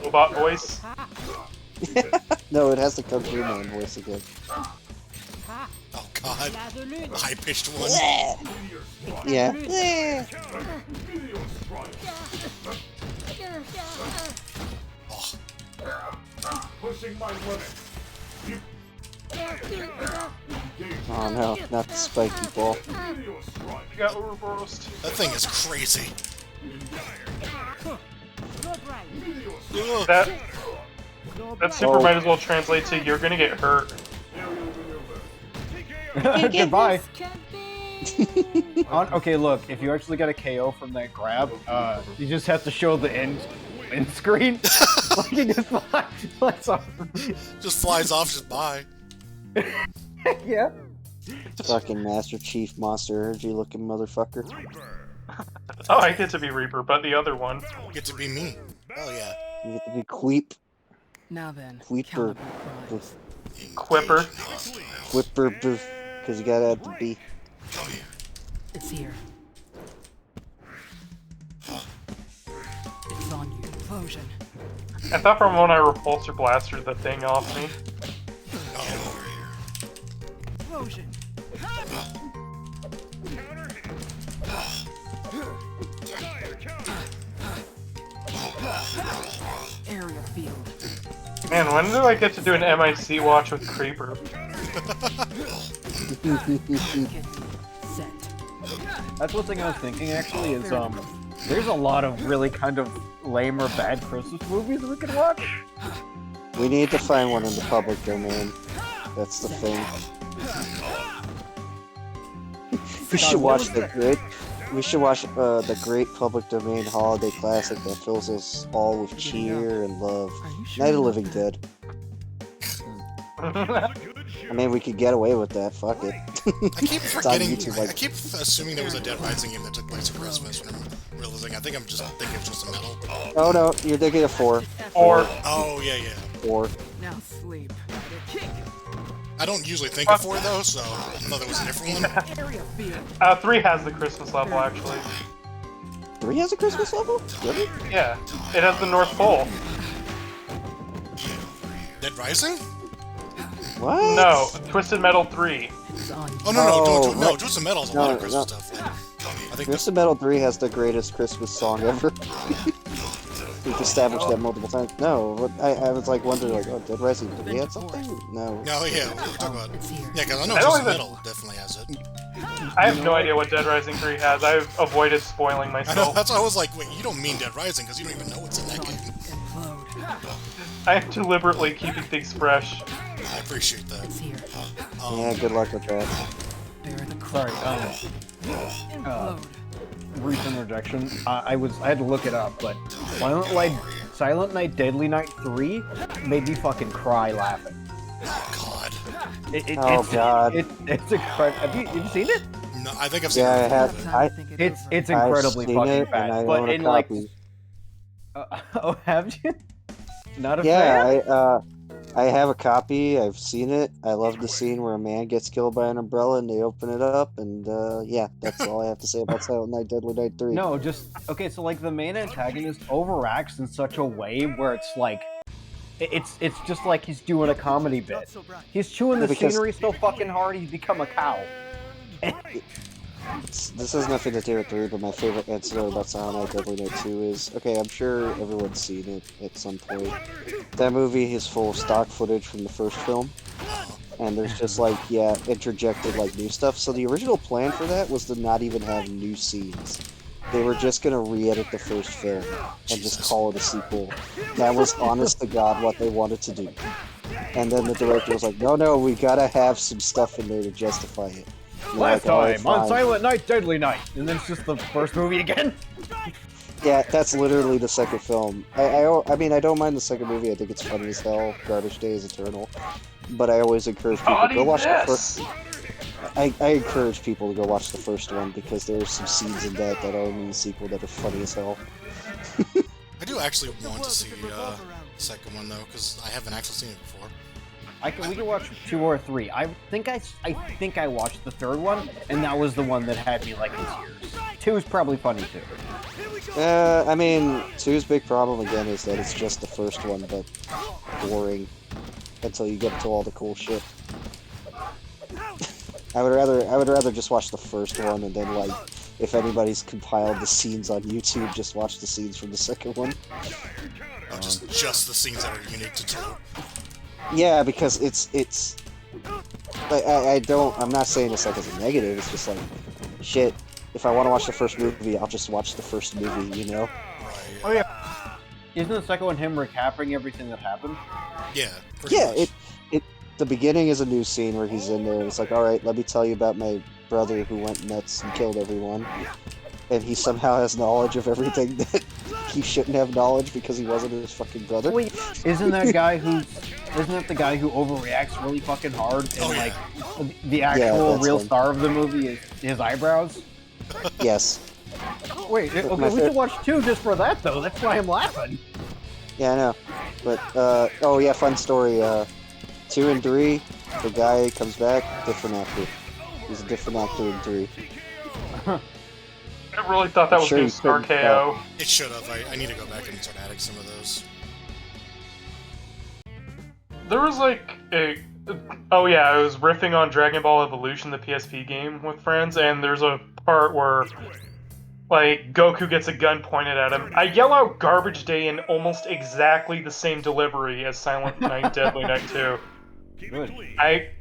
robot voice. No, it has the Kung Fu Man voice again. god. The high-pitched one. Yeah. Oh, Pushing my limit. Oh no, not the spiky ball. Meteor strike. You got Ouroboros too. that thing is crazy. Meteor strike. Ugh. That super Oh. might as well translate to "you're gonna get hurt." Goodbye. Okay, look, if you actually got a KO from that grab, you just have to show the end screen. Like it just flies off. Just flies off, just bye. Yeah. Fucking Master Chief Monster Energy looking motherfucker. Oh, I get to be Reaper, but the other one. Get to be me. Oh yeah. You get to be Queep. Now then, Queeper. caliber crimes. Quipper. Whipper, because you gotta add the B. It's here. It's on you. Implosion. I thought from when I repulsor blastered the thing off me. Explosion. Area field. Man, when do I get to do an MIC watch with Creeper? Set. That's one thing I was thinking actually is there's a lot of really kind of lame or bad Christmas movies we could watch. We need to find one in the public domain. That's the thing. We should watch the great. We should watch the great public domain holiday classic that fills us all with cheer and love. Are you sure Night of about Living that? Dead. I mean, we could get away with that. Fuck it. I keep forgetting. YouTube, like- I keep assuming there was a Dead Rising game that took place at Christmas. When I'm realizing, I think I'm just thinking it's just a metal. Oh no, you're thinking of 4. Or Oh yeah, yeah. 4. Now sleep. I don't usually think of 4 though, so I thought that was a different one. Area field. 3 has the Christmas level actually. 3 has a Christmas level? Really? Yeah, it has the North Pole. Dead Rising? What? No, Twisted Metal 3. It's on you. Oh no, Oh, no, no. Twisted Metal's a No, lot of Christmas no. stuff. I think Twisted Metal 3 has the greatest Christmas song ever. We've established that multiple times. No, I was like wondering, like, oh, Dead Rising, did we have something? No. No, yeah, we're talking about. It's here. Yeah, because I know I don't Twisted even- Metal definitely has it. I have no idea what Dead Rising 3 has. I've avoided spoiling I know. myself. That's why I was like, wait, you don't mean Dead Rising because you don't even know what's in that game. Implode. I am deliberately keeping things fresh. I appreciate that. It's here. Yeah, good luck with that. Bear the Sorry, Implode. brief interjection. I had to look it up, but Silent Night, Deadly Night 3 made me fucking cry laughing. God. Oh, God. It's incredible. Have you seen it? No, I think I've seen Yeah, I it. have. Time to think it over. It's incredibly I've seen fucking it, bad. and I But own a in like, copy. oh, have you? Not a Yeah, fan. I have a copy. I've seen it. I love the scene where a man gets killed by an umbrella and they open it up, and yeah, that's all I have to say about Silent Night, Deadly Night 3. No, just okay. So like the main antagonist overacts in such a way where it's like, it's just like he's doing a comedy bit. He's chewing the Because- scenery so fucking hard he's become a cow. This has nothing to do with 3, but my favorite incident about Silent Night, Deadly Night 2 is, okay, I'm sure everyone's seen it at some point. That movie is full of stock footage from the first film, and there's just like, yeah, interjected like new stuff. So the original plan for that was to not even have new scenes. They were just gonna re-edit the first film and just call it a sequel. That was honest to God what they wanted to do. And then the director was like, no, we gotta have some stuff in there to justify it. And they're Last like, "All right, time on fine." Silent Night, Deadly Night, and then it's just the first movie again. Yeah, that's literally the second film. I mean, I don't mind the second movie. I think it's funny as hell. Garbage Day is eternal. But I always encourage people to go watch the first. I encourage people to go watch the first one because there are some scenes in that that are in the sequel that are funny as hell. I do actually want to see the second one though, because I haven't actually seen it before. We can watch 2 or 3. I think I watched the third one, and that was the one that had me like in tears. 2 is probably funny too. I mean, 2's big problem again is that it's just the first one, but boring until you get to all the cool shit. I would rather just watch the first one and then like if anybody's compiled the scenes on YouTube, just watch the scenes from the second one. Oh, just the scenes that are unique to 2. Yeah, because it's like I'm not saying this like as a negative. It's just like shit. If I want to watch the first movie, I'll just watch the first movie. You know? Right. Oh yeah. Isn't the second one him recapping everything that happened? Yeah. Pretty Yeah. much. The beginning is a news scene where he's in there. And it's like, all right, let me tell you about my brother who went nuts and killed everyone, and he somehow has knowledge of everything that he shouldn't have knowledge because he wasn't his fucking brother. Wait, isn't that the guy who overreacts really fucking hard and like the actual real him. star of the movie is his eyebrows? Yes. Wait, okay, we should watch 2 just for that though. That's why I'm laughing. Yeah, I know. But oh yeah, fun story. 2 and 3, the guy comes back, different actor. He's a different actor in 3. I really thought that was Sure going you to start couldn't KO. It should have. I need to go back and start adding some of those. There was like a... Oh yeah, I was riffing on Dragon Ball Evolution, the PSP game, with friends, and there's a part where like Goku gets a gun pointed at him. I yell out Garbage Day in almost exactly the same delivery as Silent Night, Deadly Night 2. Good.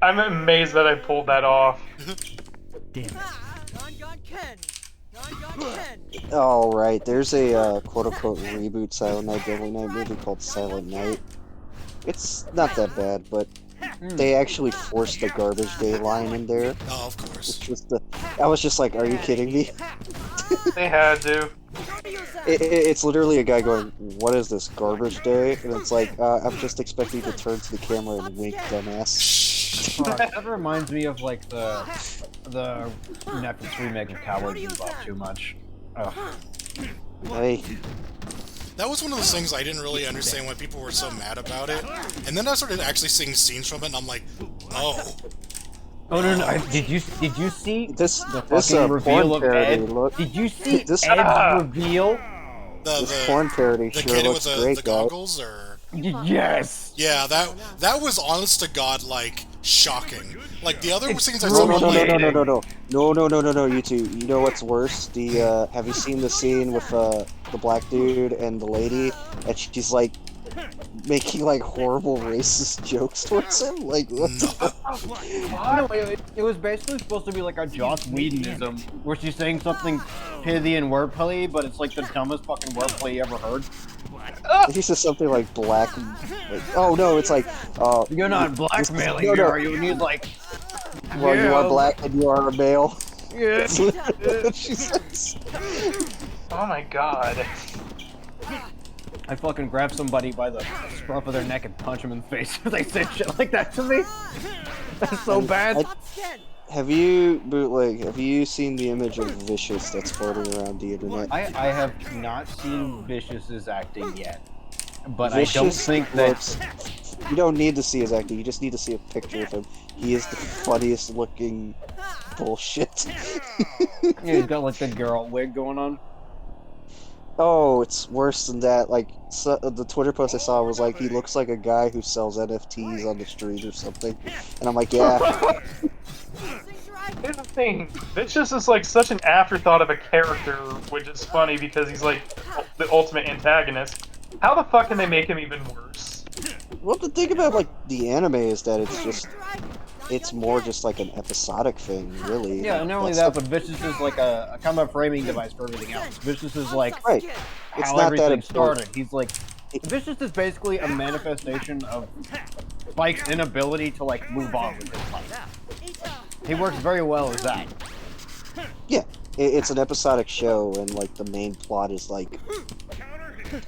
I'm amazed that I pulled that off. Damn it. Oh right, there's a quote-unquote reboot Silent Night, Deadly Night movie called Silent Night. It's not that bad, but they actually forced the Garbage Day line in there. Oh, of course. I was just like, are you kidding me? They had to. It's literally a guy going, what is this, Garbage Day? And it's like, I'm just expecting to turn to the camera and wink, dumbass. That reminds me of like the Netflix remake of Cowboy Bebop too much. Ugh. Hey, That was one of those things I didn't really understand why people were so mad about it. And then I started actually seeing scenes from it, and I'm like, oh. Oh no! Did you see this the this fucking reveal porn of parody, Ed? look. Did you see This- Ed's reveal? This porn parody the sure kid looks with great, the guys. goggles, or Yes. yeah, that was honest to God like shocking. Like the other scenes I No, saw, no, I'm no, like, no, you two. You know what's worse? Have you seen the scene with the black dude and the lady, and she's like making like horrible racist jokes towards him? Like, what? No, it was basically supposed to be like a Joss Whedonism, where she's saying something pithy and wordplay, but it's like the dumbest fucking wordplay you ever heard. He says something like black. Like, oh no, it's like You're not blackmailing no, me, no. are you? And he's like, well, you yeah. are black and you are a male. yeah. That's what she says. Oh my god. I fucking grab somebody by the scruff of their neck and punch them in the face if they say shit like that to me. That's so bad. Have you seen the image of Vicious that's floating around the internet? I have not seen Vicious's acting yet, but Vicious I don't think that. looks- You don't need to see his acting. You just need to see a picture of him. He is the funniest looking bullshit. Yeah, he's got like the Geralt wig going on. Oh, it's worse than that. Like the Twitter post I saw was like he looks like a guy who sells NFTs on the street or something, and I'm like, yeah. Here's the thing, Vicious is like such an afterthought of a character, which is funny because he's like the ultimate antagonist. How the fuck can they make him even worse? Well, the thing about like the anime is that it's more just like an episodic thing, really. Yeah, Like, not only that's that, but Vicious is like a combat framing device for everything else. Vicious is like right. It's how not that everything important. started. He's like, Vicious is basically a manifestation of Spike's inability to like move on with his life. He works very well as that. Yeah, it's an episodic show, and like the main plot is like.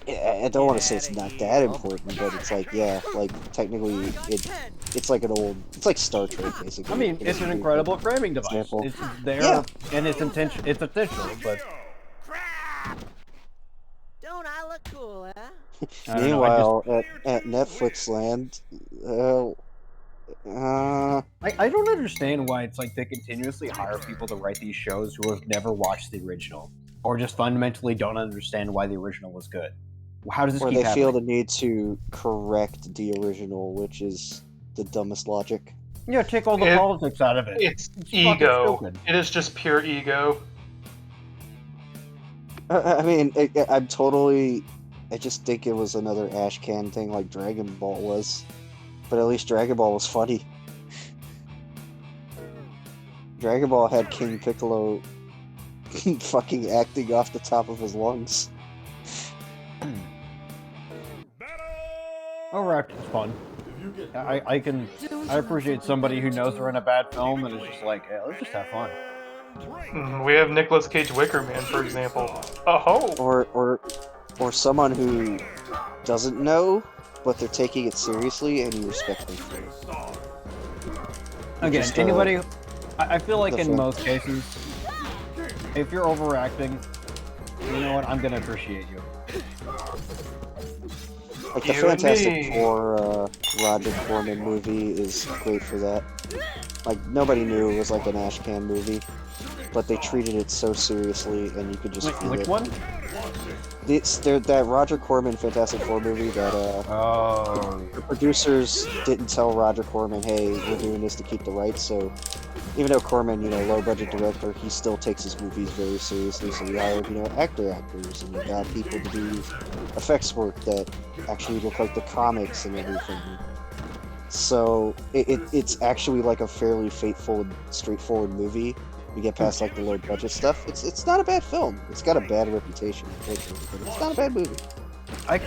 I don't want to say it's not that important, but it's like, yeah, like technically it's like it's like Star Trek basically. I mean, it's an incredible framing device. Example. It's there, Yeah. and it's intentional, but Don't I look cool, huh? I don't know, I Meanwhile, at Netflix land, I don't understand why it's like they continuously hire people to write these shows who have never watched the original, or just fundamentally don't understand why the original was good. How does this or keep they happening? feel the need to correct the original, which is the dumbest logic. Yeah, take all the It- politics out of it. It's fucking ego. stupid. It is just pure ego. I mean, I'm totally. I just think it was another Ash Can thing like Dragon Ball was. But at least Dragon Ball was funny. Dragon Ball had King Piccolo fucking acting off the top of his lungs. Overacting is fun. I appreciate somebody who knows they're in a bad film and is just like, hey, let's just have fun. We have Nicolas Cage Wicker Man, for example. Oh, Or someone who doesn't know, but they're taking it seriously and you respect them for it. Again, Just, anybody... I feel like the in film. most cases, if you're overacting, you know what, I'm gonna appreciate you. Like the You and Fantastic me. Four Roger Corman movie is great for that. Like nobody knew it was like an Ash Can movie, but they treated it so seriously, and you could just Wait, feel which it. one? That Roger Corman Fantastic Four movie that Oh. the producers didn't tell Roger Corman, hey, we're doing this to keep the rights, so even though Corman, low budget director, he still takes his movies very seriously, so he hired, actors, and he got people to do effects work that actually look like the comics and everything. So it's actually like a fairly faithful, straightforward movie. You get past like the low budget stuff. It's not a bad film. It's got a bad reputation, unfortunately, but it's not a bad movie.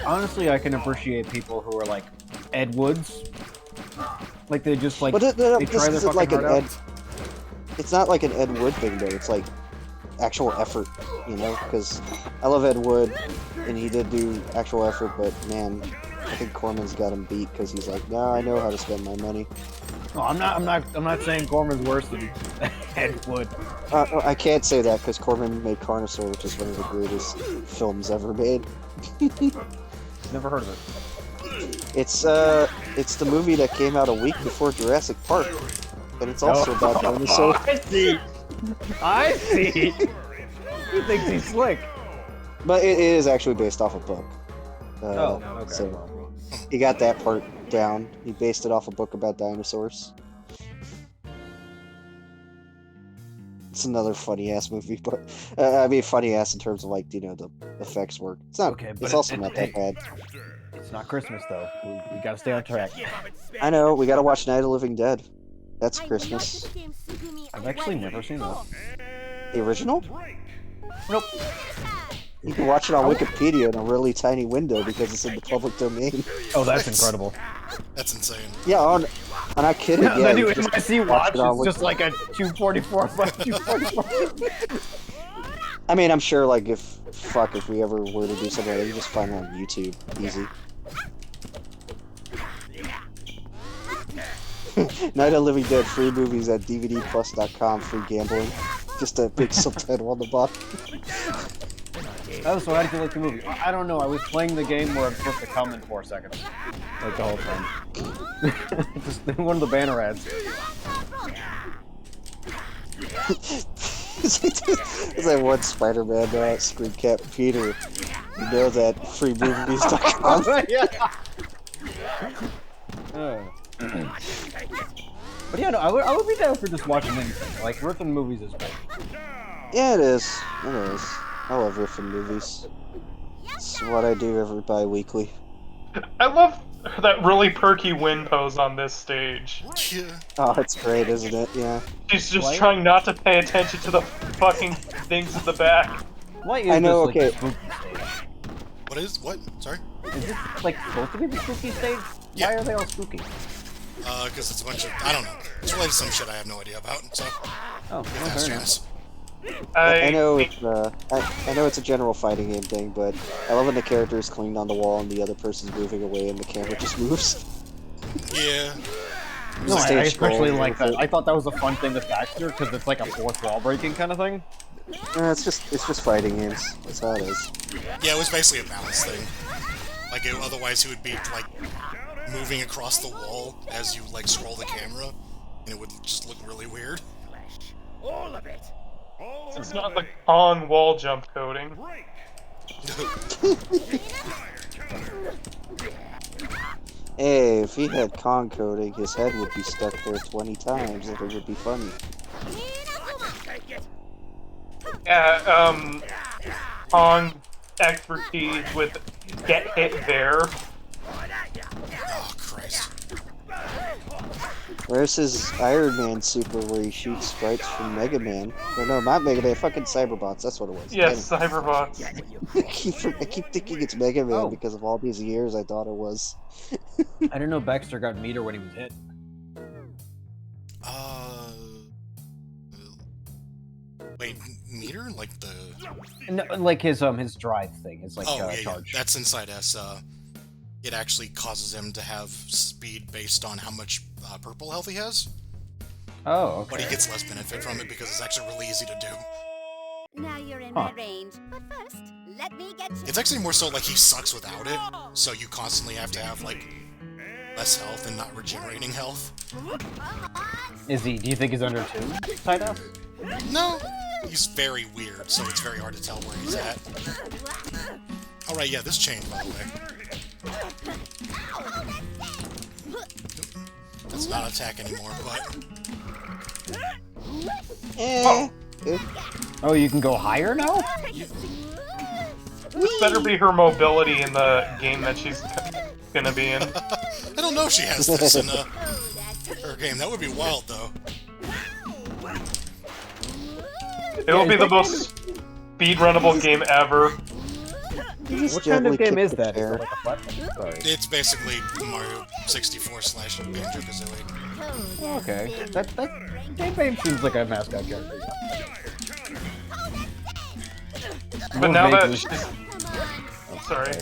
Honestly, I can appreciate people who are like Ed Woods. Like they just like But they this try their isn't fucking like an heart Ed. out. It's not like an Ed Wood thing though. It's like actual effort, because I love Ed Wood, and he did do actual effort. But man, I think Corman's got him beat because he's like, no, I know how to spend my money. No, I'm not saying Corman's worse than Ed Wood. I can't say that because Corman made Carnosaur, which is one of the greatest films ever made. Never heard of it. It's the movie that came out a week before Jurassic Park, and it's also about dinosaurs. I see. He thinks he's slick. But it is actually based off a book. Okay. So he got that part down. He based it off a book about dinosaurs. It's another funny ass movie, but I mean funny ass in terms of like the effects work. It's not. Okay, but it's also not that bad. It's not Christmas though. We gotta stay on track. I know. We gotta watch Night of the Living Dead. That's Christmas. I've actually never seen that. The original? Nope. You can watch it on Wikipedia in a really tiny window because it's in the public domain. Oh, that's incredible. That's insane. Yeah, I'm not kidding. Yeah, the new you just MIC watch watch it on is just like a 244 by 244. I mean, I'm sure, like, if we ever were to do something like that, you just find it on YouTube. Easy. Night of the Living Dead, free movies at DVDplus.com, free gambling. Just a big subtitle on the bottom. Oh, so how did you like the movie? I don't know. I was playing the game where I'm supposed to come in 4 seconds. Like the whole time. Just one of the banner ads. It's like one Spider-Man screen cap Peter. You know that freemovies.com. But yeah, no, I would be down for just watching anything. Like, ripping movies is great. Yeah, it is. It is. I love riffing movies. It's what I do every bi-weekly. I love that really perky win pose on this stage. Yeah. Oh, it's great, isn't it? Yeah. She's just What? trying not to pay attention to the fucking things at the back. Why is I know, this, like, okay. the spooky stage? What is? What? Sorry? Is this, like, supposed to be the spooky stage? Yeah. Why are they all spooky? Because it's a bunch of... I don't know. It's related to some shit I have no idea about, so... Oh, That's fair enough. Janice. I know it's I know it's a general fighting game thing, but I love when the character is cleaned on the wall and the other person's moving away and the camera just moves. Yeah. No, I Stage especially scroll. like that. I thought that was a fun thing with Baxter because it's like a fourth wall breaking kind of thing. It's just fighting games. That's how it is. Yeah, it was basically a balance thing. Like, otherwise he would be, like, moving across the wall as you, like, scroll the camera, and it would just look really weird. All of it. It's not like on wall jump coding. Hey, if he had Kong coding, his head would be stuck there 20 times, and it would be funny. Yeah, Kong's expertise with get hit there. Oh, Christ. Where's his Iron Man super where he shoots sprites from Mega Man? Or no, not Mega Man, fucking Cyberbots, that's what it was. Yes, Cyberbots. I keep thinking it's Mega Man Oh. because of all these years I thought it was. I didn't know Baxter got meter when he was hit. Wait, meter? Like the... No, like his drive thing, his like yeah, charge. that's inside S. It actually causes him to have speed based on how much purple health he has. Oh, okay. But he gets less benefit from it because it's actually really easy to do. Now you're in Huh. my range. But first, let me get you. It's actually more so like he sucks without it, so you constantly have to have like less health and not regenerating health. Is he? Do you think he's under 2 side up? No, he's very weird, so it's very hard to tell where he's at. Alright, yeah, this changed, by the way. That's not attack anymore, but... Eh. Oh, you can go higher now? This better be her mobility in the game that she's gonna be in. I don't know if she has this in her game. That would be wild, though. It will be the most speedrunnable game ever. What kind of game is that? Is it like a platform? Sorry. It's basically Mario 64 / Banjo-Kazooie. Okay. That game seems like a mascot character. But More now that vaguely- she's... Sorry.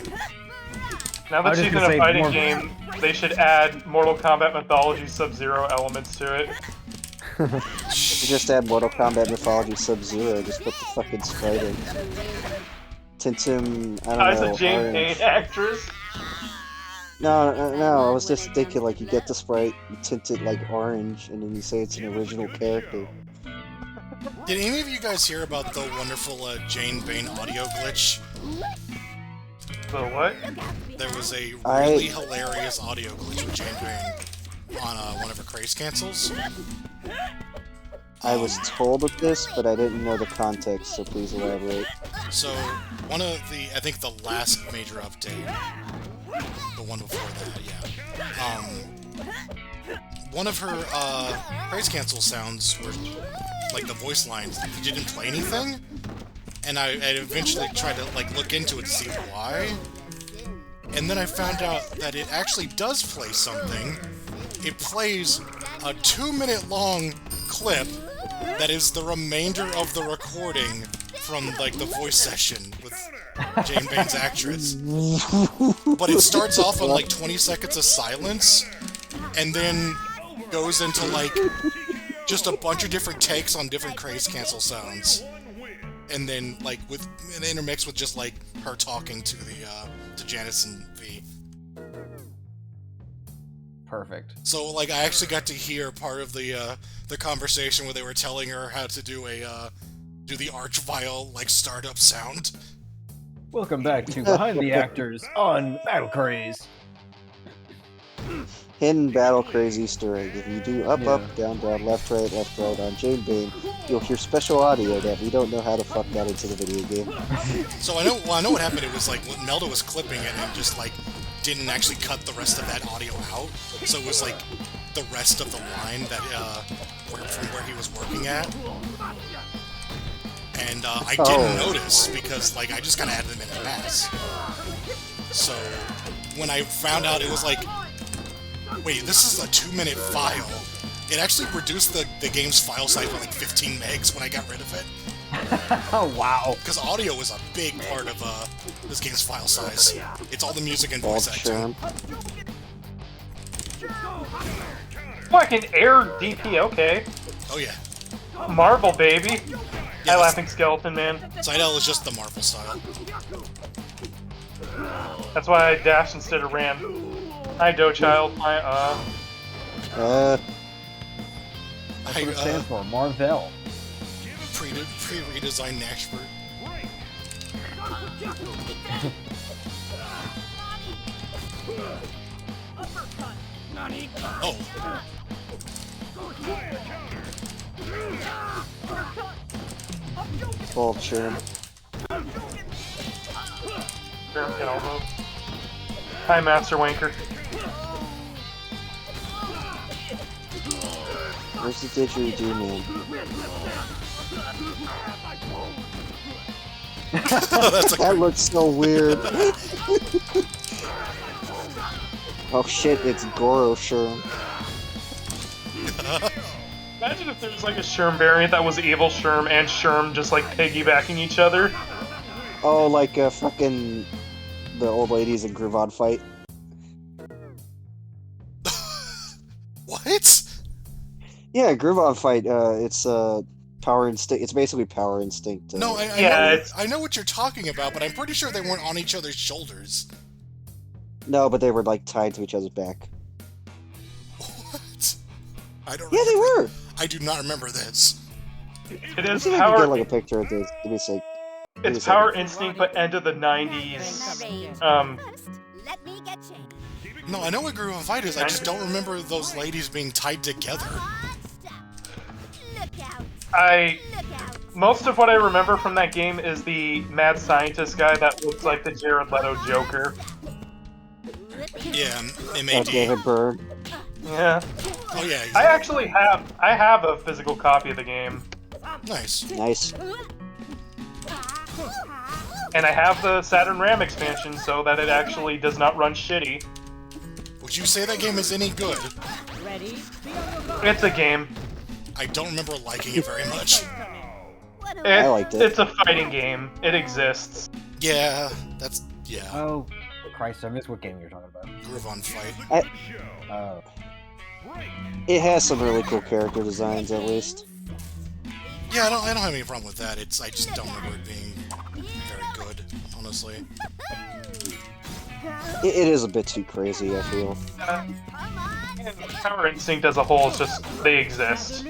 Now I that was she's just in gonna a say fighting more- game, they should add Mortal Kombat Mythology Sub-Zero elements to it. You just add Mortal Kombat Mythology Sub-Zero, just put the fucking sprite in. Tint him, I don't As know, a Jane orange. Payne actress. No, I was just thinking like you get the sprite, you tint it like orange, and then you say it's an original character. Did any of you guys hear about the wonderful Jane Bane audio glitch? So what? There was a really hilarious audio glitch with Jane Bane on one of her Craze cancels. I was told of this, but I didn't know the context, so please elaborate. So, one of the, I think the last major update, the one before that, yeah. One of her Craze cancel sounds were, like the voice lines, they didn't play anything. And I eventually tried to like look into it to see why. And then I found out that it actually does play something. It plays a 2-minute long clip that is the remainder of the recording from like the voice session with Jane Bane's actress. But it starts off on like 20 seconds of silence and then goes into like just a bunch of different takes on different Craze cancel sounds. And then like with an intermix with just like her talking to the to Janice and V. Perfect. So like I actually got to hear part of the conversation where they were telling her how to do the arch viol like startup sound. Welcome back to Behind the Actors on Battle Craze. Hidden Battle Craze Easter egg. If you do up, Yeah. up, down, down, left, right on Jane Bane, you'll hear special audio that we don't know how to fuck that into the video game. So I know what happened. It was like when Melda was clipping it and just like didn't actually cut the rest of that audio out. So it was like the rest of the line that from where he was working at. And I didn't notice because like I just kind of added them in mass. So when I found out, it was like, wait, this is a 2-minute file. It actually reduced the game's file size by like 15 megs when I got rid of it. Oh, wow. Because audio is a big part of this game's file size. It's all the music and Bald voice acting. Sherm. Fucking air DP, okay. Oh yeah. Marvel, baby. Yeah, Hi, Laughing Skeleton, man. Seidel is just the Marvel style. That's why I dashed instead of ran. Hi, Doe Child. Hi, Uh, That's what it stands for. Marvel. Pre-redesigned Nashford. Oh. Vulture. Sherm can elbow. Hi, Master Wanker. Where's the didgeridoo man? That looks so weird. Oh shit, it's Goro Sherm. Imagine if there was like a Sherm variant that was Evil Sherm and Sherm just like piggybacking each other. Oh, like fucking the old ladies in Groovon fight. What? Yeah, Groovon fight. It's Power Instinct. It's basically Power Instinct. No, Yeah, I know what you're talking about, but I'm pretty sure they weren't on each other's shoulders. No, but they were like tied to each other's back. What? I don't. Yeah, they remember. were. I do not remember this. It is See if I can Power. get like a picture of this. Give me a sec. It's Power Instinct, but end of the '90s. First, let me get changed. No, I know what Groove on Fight is. I just don't remember those ladies being tied together. Look out! Look out! Most of what I remember from that game is the mad scientist guy that looks like the Jared Leto Joker. Yeah, Oh, MAD. David Byrne. Yeah. Oh yeah. I actually have a physical copy of the game, Nice. Nice. and I have the Saturn RAM expansion so that it actually does not run shitty. Would you say that game is any good? It's a game. I don't remember liking it very much. I liked it. It's a fighting game. It exists. Yeah, that's Oh, Christ! I missed what game you're talking about. Groove on Fight. Oh. It has some really cool character designs, at least. Yeah, I don't have any problem with that. I just don't remember it being very good, honestly. It is a bit too crazy, I feel. And Power Instinct as a whole is just they exist.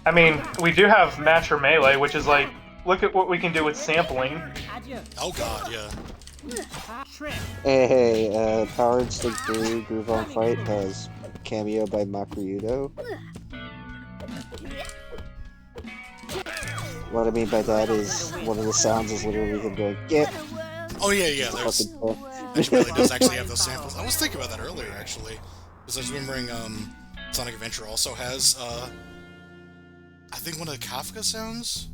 I mean, we do have Match or Melee, which is like, look at what we can do with sampling. Oh god, yeah. Hey, Power Instinct 3 Groove on Fight has a cameo by Makurudo. What I mean by that is, one of the sounds is literally him going, get! Oh yeah, there's... Fucking It really does actually have those samples. I was thinking about that earlier, actually. Because I was remembering, Sonic Adventure also has, I think one of the Kafka sounds?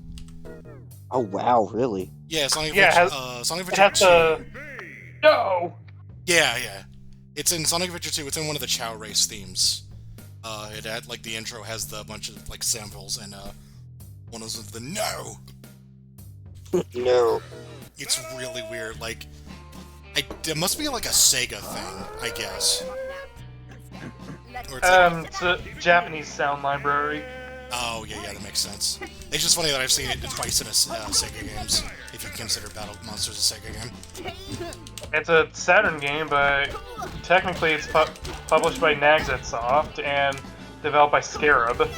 Oh wow, really? Yeah, Sonic Yeah, Adventure, Sonic It Adventure has 2. the... No! Yeah. It's in Sonic Adventure 2, it's in one of the Chow Race themes. It had, like, the intro has the bunch of, like, samples, and, one of the no! No. It's really weird, like... it must be, like, a Sega thing, I guess. Or it's like, It's a Japanese sound library. oh, yeah, that makes sense. It's just funny that I've seen it twice in Sega games, if you consider Battle Monsters a Sega game. It's a Saturn game, but technically it's published by Naxxitsoft and developed by Scarab.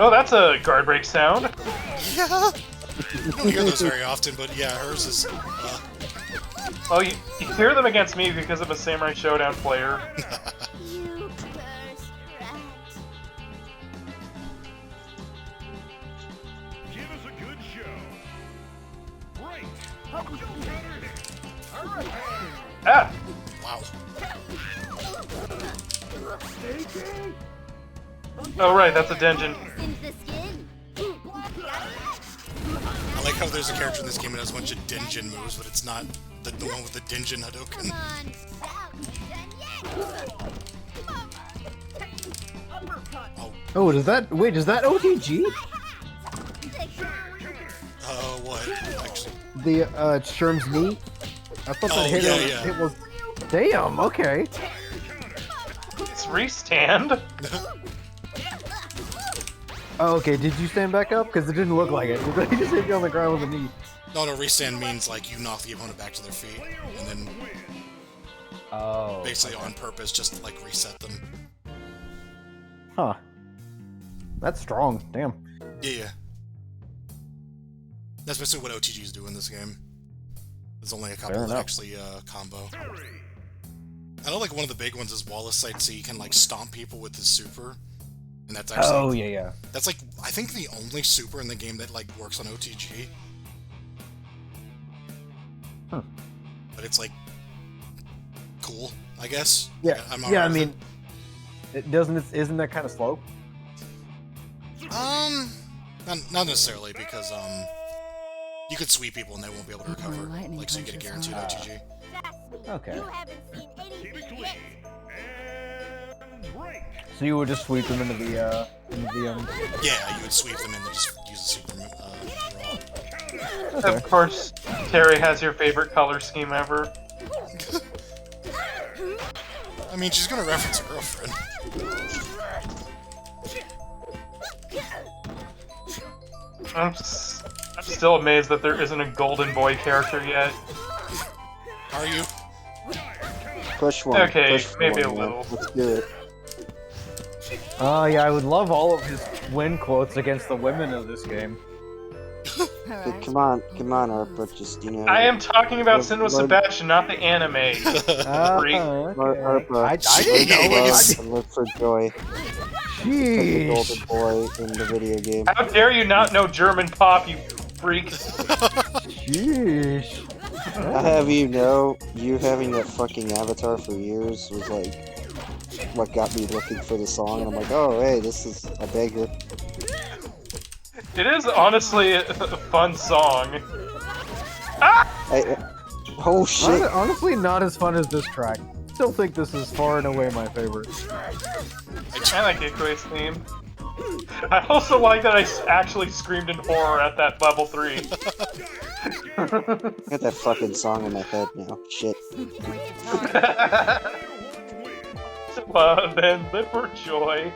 Oh, that's a guard break sound. Yeah! You don't hear those very often, but yeah, hers is... Oh, you hear them against me because of a Samurai Showdown player. You cursed rat. Give us a good show. Break. Ah! Wow. Oh, right, that's a dungeon. Singe the skin. I like how there's a character in this game that has a bunch of Dinjin moves, but it's not the one with the Dinjin Hadouken. Come on, stop. Oh, does that OTG? What? Actually, The Sherm's knee? I thought that hit yeah. it was. Damn. Okay. It's restand. Oh, okay. Did you stand back up? Because it didn't look like it. He just hit you on the ground with a knee. no, restand means like you knock the opponent back to their feet, and then Oh. basically on purpose just to, like, reset them. Huh. That's strong. Damn. Yeah. That's basically what OTGs do in this game. There's only a couple Fair that enough. actually combo. I know like one of the big ones is Wallace Sight, so you can like stomp people with his super. And that's actually Oh yeah. that's like I think the only super in the game that like works on OTG. Huh. But it's like cool, I guess. Yeah. Like, I'm not Yeah. I with mean, it doesn't. Isn't that kind of slow? it. Not necessarily because you could sweep people and they won't be able to Keep my recover. lightning Like so you get a punches, guaranteed huh? OTG. Okay. You haven't seen Keep it anything clean. yet. And break. So you would just sweep them into the Yeah, you would sweep them and then just use the super raw. Of course, Terry has your favorite color scheme ever. I mean, she's gonna reference her girlfriend. I'm still amazed that there isn't a Golden Boy character yet. Are you? Push one. Okay, push maybe one, a man. little. Let's do it. Yeah, I would love all of his win quotes against the women of this game. Hey, come on, Harper. Just I am talking about Lord- Senwa Lord- Sebastian, not the anime. Freak. Harper. I didn't know Jeez. it. And look for joy. Pick the golden Sheesh. boy in the video game. How dare you not know German pop, you freak? Sheesh. I have you know, you having that fucking avatar for years was like what got me looking for the song, and I'm like, oh hey, this is a banger. It is honestly a fun song. Oh shit! Honestly, not as fun as this track. Still think this is far and away my favorite. I like Ikue's theme. I also like that I actually screamed in horror at that level 3. I got that fucking song in my head now. Shit. Love and live for joy.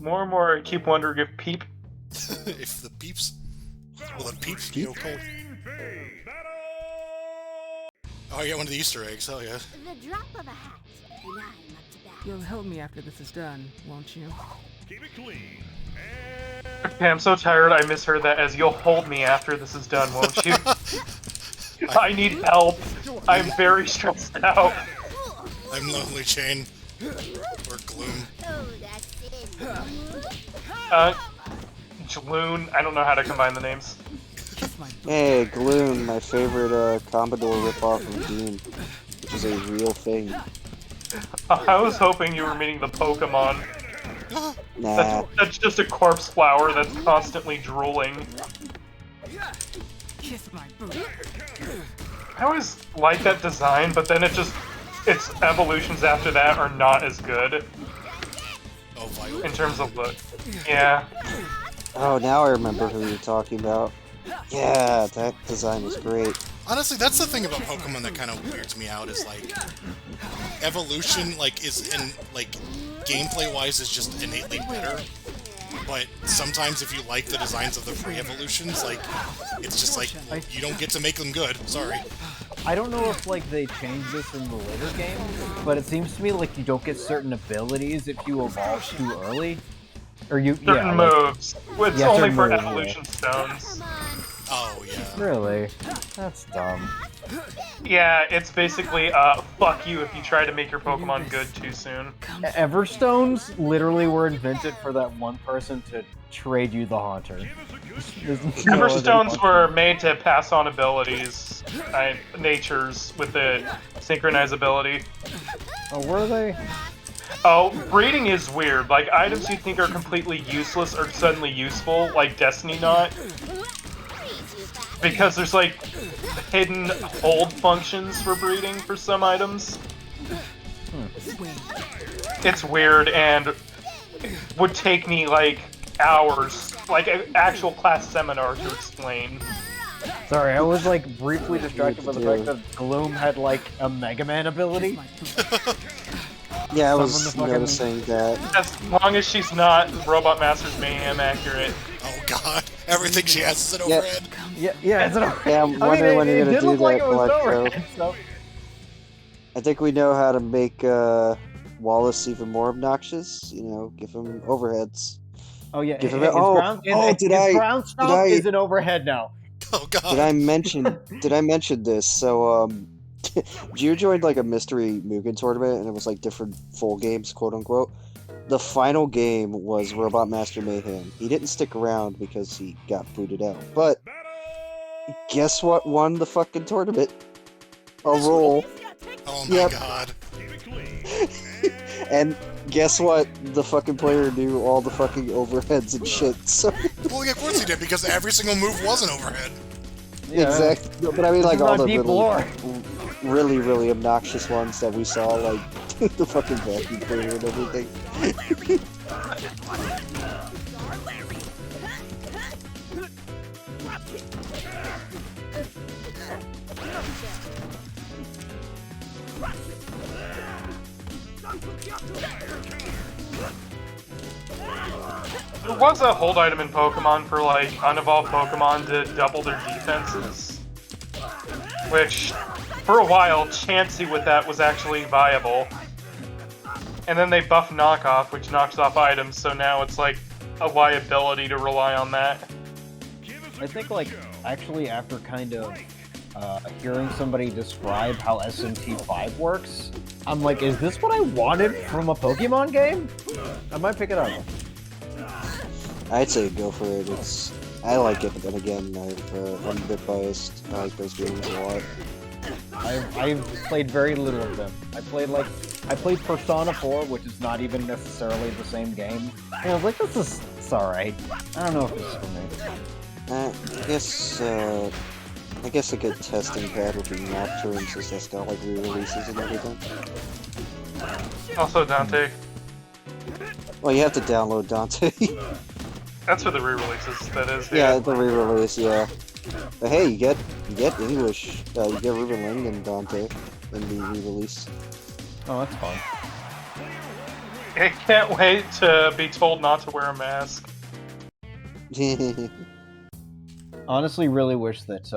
More and more, I keep wondering if Peep. If the peeps. Will the peeps be okay? Oh, I get one of the Easter eggs, hell yeah. The drop of a hat, and I'm up to bat. You'll help me after this is done, won't you? Keep it clean. Okay, I'm so tired I misheard that as you'll hold me after this is done, won't you? I need help. I'm very stressed out. I'm Lonely Chain. Or Gloom. Oh, that's it. Jaloon, I don't know how to combine the names. Kiss my Hey, Gloom, my favorite Commodore ripoff of Doom, which is a real thing. I was hoping you were meaning the Pokemon. Nah, That's just a corpse flower that's constantly drooling. kiss my boot. I always like that design, but then its evolutions after that are not as good Oh, Violet. in terms of look. Yeah. oh now I remember who you're talking about. Yeah, that design was great. Honestly, that's the thing about Pokemon that kind of weirds me out, is like evolution, like is in like gameplay wise is just innately better. But sometimes if you like the designs of the pre-evolutions, like it's just like well, you don't get to make them good. Sorry. I don't know if like they changed this in the later games, but it seems to me like you don't get certain abilities if you evolve too early. Or you Certain like, moves. It's Yeah, only certain for moves, evolution stones. Oh yeah. really? That's dumb. Yeah, it's basically, fuck you if you try to make your Pokemon good too soon. Everstones literally were invented for that one person to trade you the Haunter. There's no other Everstones function. were made to pass on abilities, natures, with the synchronize ability. Oh, were they? Oh, breeding is weird. Like, items you think are completely useless are suddenly useful, like Destiny Knot. Because there's, like, hidden hold functions for breeding for some items. It's weird and would take me, like, hours, like an actual class seminar to explain. Sorry, I was like briefly distracted by the fact that Gloom had like a Mega Man ability. Yeah, I Summon was the fucking- noticing that. As long as she's not Robot Masters Mayhem accurate. Oh god. Everything she has is an Yeah. overhead. Yeah, it's an Yeah, I'm wondering when you're gonna did do look like that, it was Electro. over. So, I think we know how to make Wallace even more obnoxious. You know, give him overheads. oh yeah, Give him his a- oh, ground, oh, his did I- ground stomp I- is an overhead now. Oh god. Did I mention this? So, Gio joined like a mystery Mugen tournament, and it was like different full games, quote unquote. The final game was Robot Master Mayhem. He didn't stick around because he got booted out. But guess what won the fucking tournament? A roll. Oh my Yep. god. And guess what? The fucking player knew all the fucking overheads and shit. So Well, yeah, of course he did, because every single move was an overhead. Yeah. exactly. No, but I mean, like This is all not the deep lore. really, really obnoxious ones that we saw, like the fucking vacuum cleaner and everything. There was a hold item in Pokemon for like unevolved Pokemon to double their defenses. Which, for a while, Chansey with that was actually viable. And then they buffed knockoff, which knocks off items, so now it's like a liability to rely on that. I think, like, actually after kind of hearing somebody describe how SMT5 works, I'm like, is this what I wanted from a Pokemon game? I might pick it up. I'd say go for it. I like it, but then again, I'm a bit biased. I like those games a lot. I've played very little of them. I played Persona 4, which is not even necessarily the same game. And I was like, it's alright. I don't know if this is for me. I guess a good testing pad would be Nocturne, since that's got like re-releases and everything. Also Dante. Well, you have to download Dante. That's for the re-releases, that is. Yeah, the re-release, yeah. But hey, you get English, you get Ruben Ling and Dante in the re-release. Oh, that's fun. I can't wait to be told not to wear a mask. Honestly, really wish that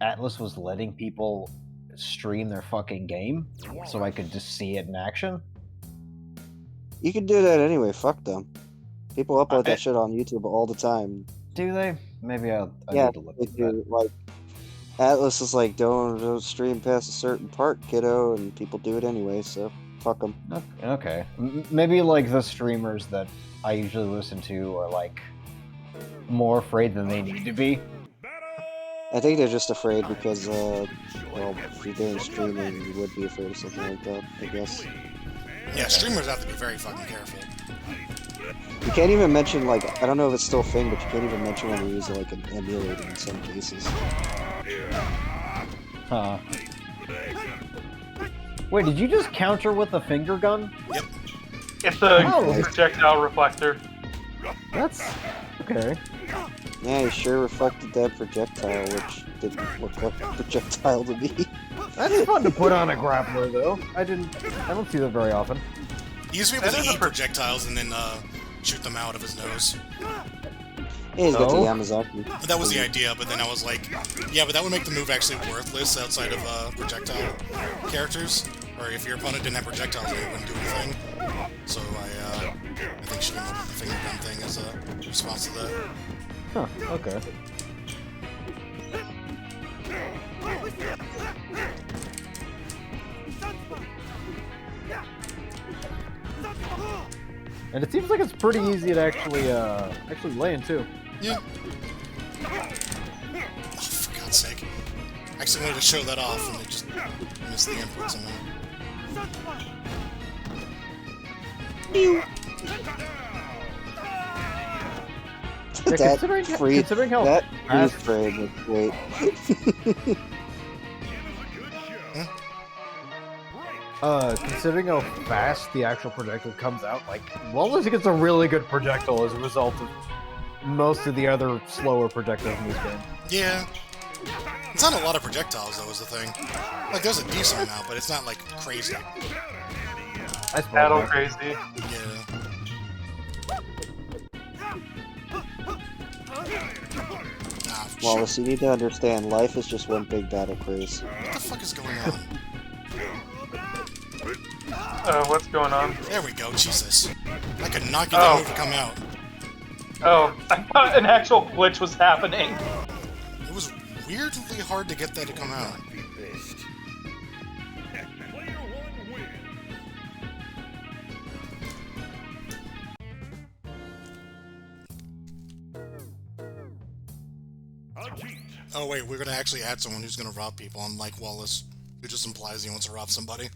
Atlas was letting people stream their fucking game, so I could just see it in action. You can do that anyway, fuck them. People upload that shit on YouTube all the time. Do they? Maybe I Yeah, need to look they at do. that. Like, Atlas is like, don't stream past a certain part, kiddo, and people do it anyway, so fuck them. Okay. Maybe like the streamers that I usually listen to are like more afraid than they need to be. I think they're just afraid because, well, if you're doing streaming, you would be afraid of something like that, I guess. Yeah, streamers have to be very fucking careful. You can't even mention, like, I don't know if it's still a thing, but you can't even mention when you're using, like, an emulator in some cases. Huh. Wait, did you just counter with a finger gun? Yep. It's a Oh. projectile reflector. That's... okay. Yeah, you sure reflected that projectile, which didn't look like a projectile to me. That's fun to put on a grappler, though. I don't see that very often. He used to be able That to is a eat projectiles and then shoot them out of his nose. Yeah, he's got the Oh. Yamazaki. That was the idea, but then I was like, yeah, but that would make the move actually worthless outside of projectile characters. Or if your opponent didn't have projectiles, then it wouldn't do anything. So I think she came up with the finger gun thing as a response to that. Huh, okay. And it seems like it's pretty easy to actually land too. Yeah. Oh, for God's sake. I actually wanted to show that off and I just missed the input somehow. That considering how that fast- frame was great. Considering how fast the actual projectile comes out, like, Wallace gets a really good projectile as a result of most of the other slower projectiles in this game. Yeah. It's not a lot of projectiles, though, is the thing. Like, there's a decent amount, but it's not, like, crazy. I suppose. Battle yeah. crazy. Yeah. Ah, shit. Wallace, you need to understand, life is just one big battle craze. What the fuck is going on? What's going on? There we go, Jesus. I could not get that move to come out. Oh, I thought an actual glitch was happening. It was weirdly hard to get that to come out. Be missed. Player 1 wins. Ajit. Oh wait, we're gonna actually add someone who's gonna rob people, unlike Wallace, who just implies he wants to rob somebody.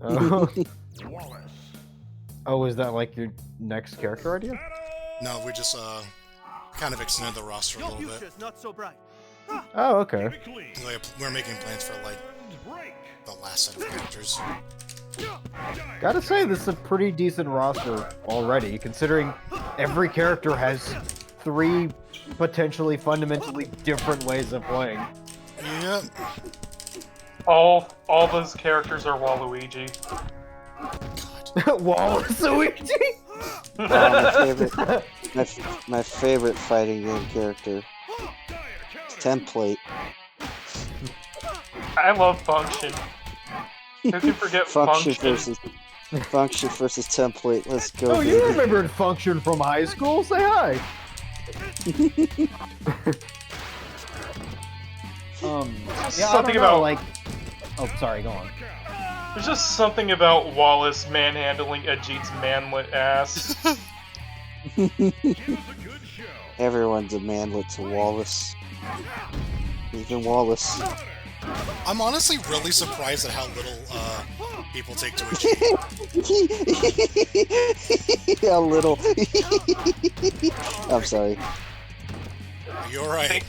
Oh. Wallace. Oh, is that like your next character idea? No, we just kind of extended the roster a Your little bit. future's not so bright. Oh, okay. Keep it clean. We're making plans for like Break. the last set of characters. Gotta say, this is a pretty decent roster already, considering every character has 3 potentially fundamentally different ways of playing. Yep. All those characters are Waluigi. Wallace Luigi! My favorite fighting game character. Template. I love Function. Who can forget Function Function? versus Template. Let's go. Oh, you baby. remembered Function from high school? Say hi! Yeah, Something I don't know, about- like... Oh, sorry, go on. There's just something about Wallace manhandling Ajit's manlet ass. Everyone's a manlet to Wallace. Even Wallace. I'm honestly really surprised at how little people take to it. A little. I'm sorry. You're alright.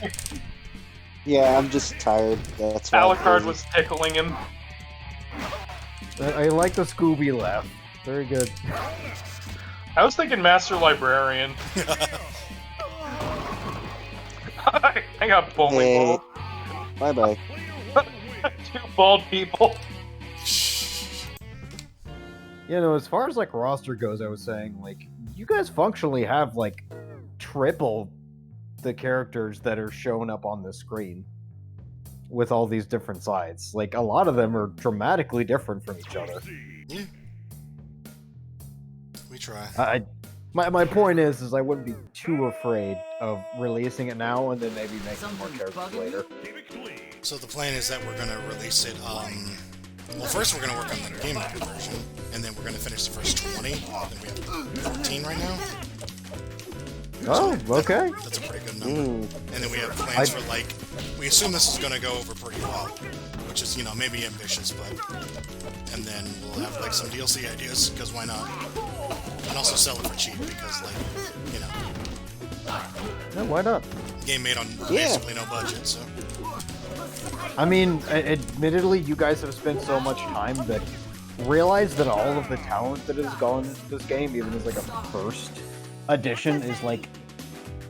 Yeah, I'm just tired. That's why. I'm Alucard crazy. was tickling him. I like the Scooby laugh. Very good. I was thinking Master Librarian. I got bowling Hey. ball. Bye bye. 2 bald people. You know, as far as like roster goes, I was saying, like, you guys functionally have like triple the characters that are showing up on the screen with all these different sides. Like, a lot of them are dramatically different from each other. Yeah. We try. My point is I wouldn't be too afraid of releasing it now and then maybe making more Something's characters bugging later. Keep it clean. So the plan is that we're gonna release it, well first we're gonna work on the Game Maker version, and then we're gonna finish the first 20, and we have 14 right now. Oh, okay. That's a pretty good number. And then we have plans for like, we assume this is gonna go over pretty well, which is, you know, maybe ambitious, but, and then we'll have like some DLC ideas, because why not? And also sell it for cheap, because like, you know, Yeah, why not? game made on basically no budget, so. I mean, admittedly, you guys have spent so much time that realize that all of the talent that has gone into this game, even as like a first edition, is like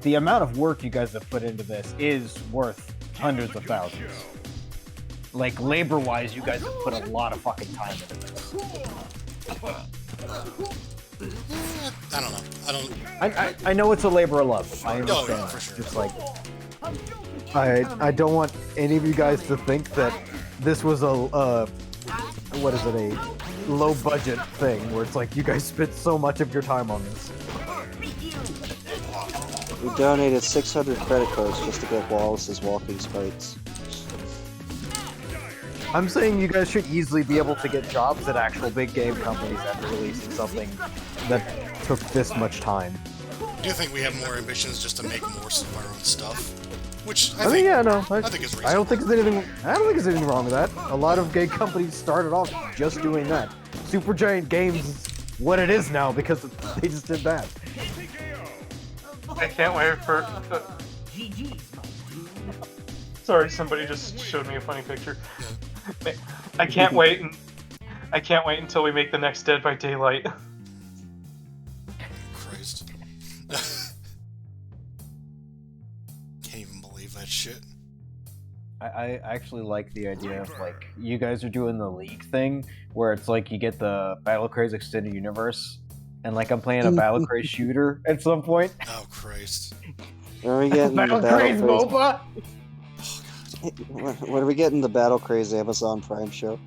the amount of work you guys have put into this is worth hundreds of thousands. Like labor-wise, you guys have put a lot of fucking time into this. I don't know. I know it's a labor of love. I No, understand. yeah, for sure. Just like I don't want any of you guys to think that this was a what is it, a low budget thing where it's like you guys spent so much of your time on this. We donated 600 credit cards just to get Wallace's walking sprites. I'm saying you guys should easily be able to get jobs at actual big game companies after releasing something that took this much time. I do think we have more ambitions just to make more of our own stuff, which I I mean, think, yeah, no, I think is reasonable. I don't think there's anything wrong with that. A lot of game companies started off just doing that. Supergiant Games is what it is now because they just did that. I can't wait for. Sorry, somebody just showed me a funny picture. I can't wait. I can't wait until we make the next Dead by Daylight. Christ. Can't even believe that shit. I actually like the idea of like you guys are doing the League thing where it's like you get the Battle Craze Extended Universe and like I'm playing a Battle Craze shooter at some point. Oh Christ. When are we getting the Battle Battle Craze Craze? MOBA? When are we getting the Battle Craze Amazon Prime show?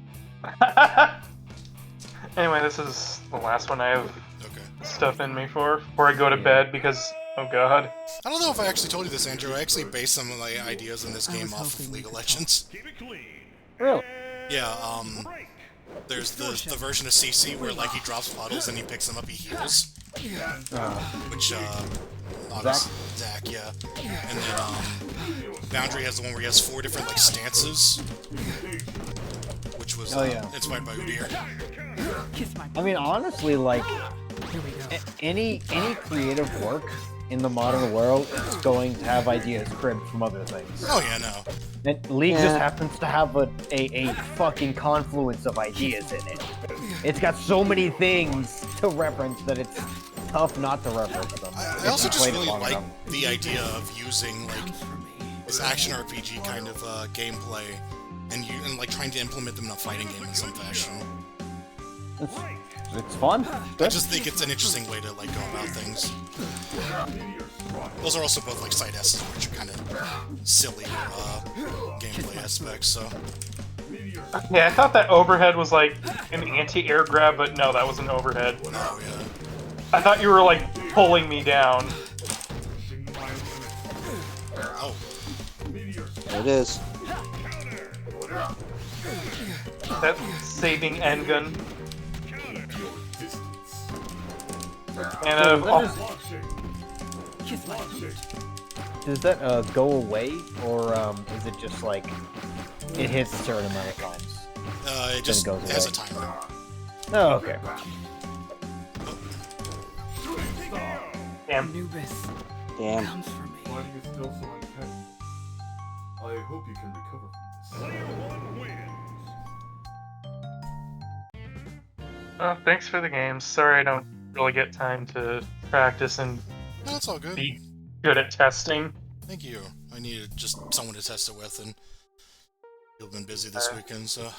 Anyway, this is the last one I have Okay. stuff in me for before I go to bed because Oh god. I don't know if I actually told you this, Andrew. I actually based some of my ideas in this I game was off of hoping League you of could Legends. Keep it clean. Really? Yeah, there's the version of CC where, like, he drops puddles and he picks them up, he heals. Which, Zach, yeah. And then, Boundary has the one where he has 4 different, like, stances. Which was, inspired by Udyr. Kiss my. I mean, honestly, like, Here we go. any creative work in the modern world is going to have ideas cribbed from other things. Oh, yeah, no. And League Yeah. just happens to have a fucking confluence of ideas in it. It's got so many things to reference that it's tough not to reference them. I if also you just played it really long like enough. the idea of using, like, Comes for me. this action RPG kind of gameplay and like trying to implement them in a fighting game in some fashion. It's fun. I just think it's an interesting way to like go about things. Those are also both like side S's, which are kind of silly gameplay aspects. So Yeah, I thought that overhead was like an anti-air grab, but no, that was an overhead. oh yeah, I thought you were like pulling me down. oh There it is. That saving endgun. And So Kiss my. does that go away, or is it just like it hits a certain amount of times? it just goes has a away. timer. Oh, okay. Damn. Anubis Damn. comes for me. Fighting is still so intense. I hope you can recover from this. Thanks for the games. Sorry I don't really get time to practice and No, it's all good. be good at testing. Thank you. I needed just someone to test it with, and you've been busy this weekend, so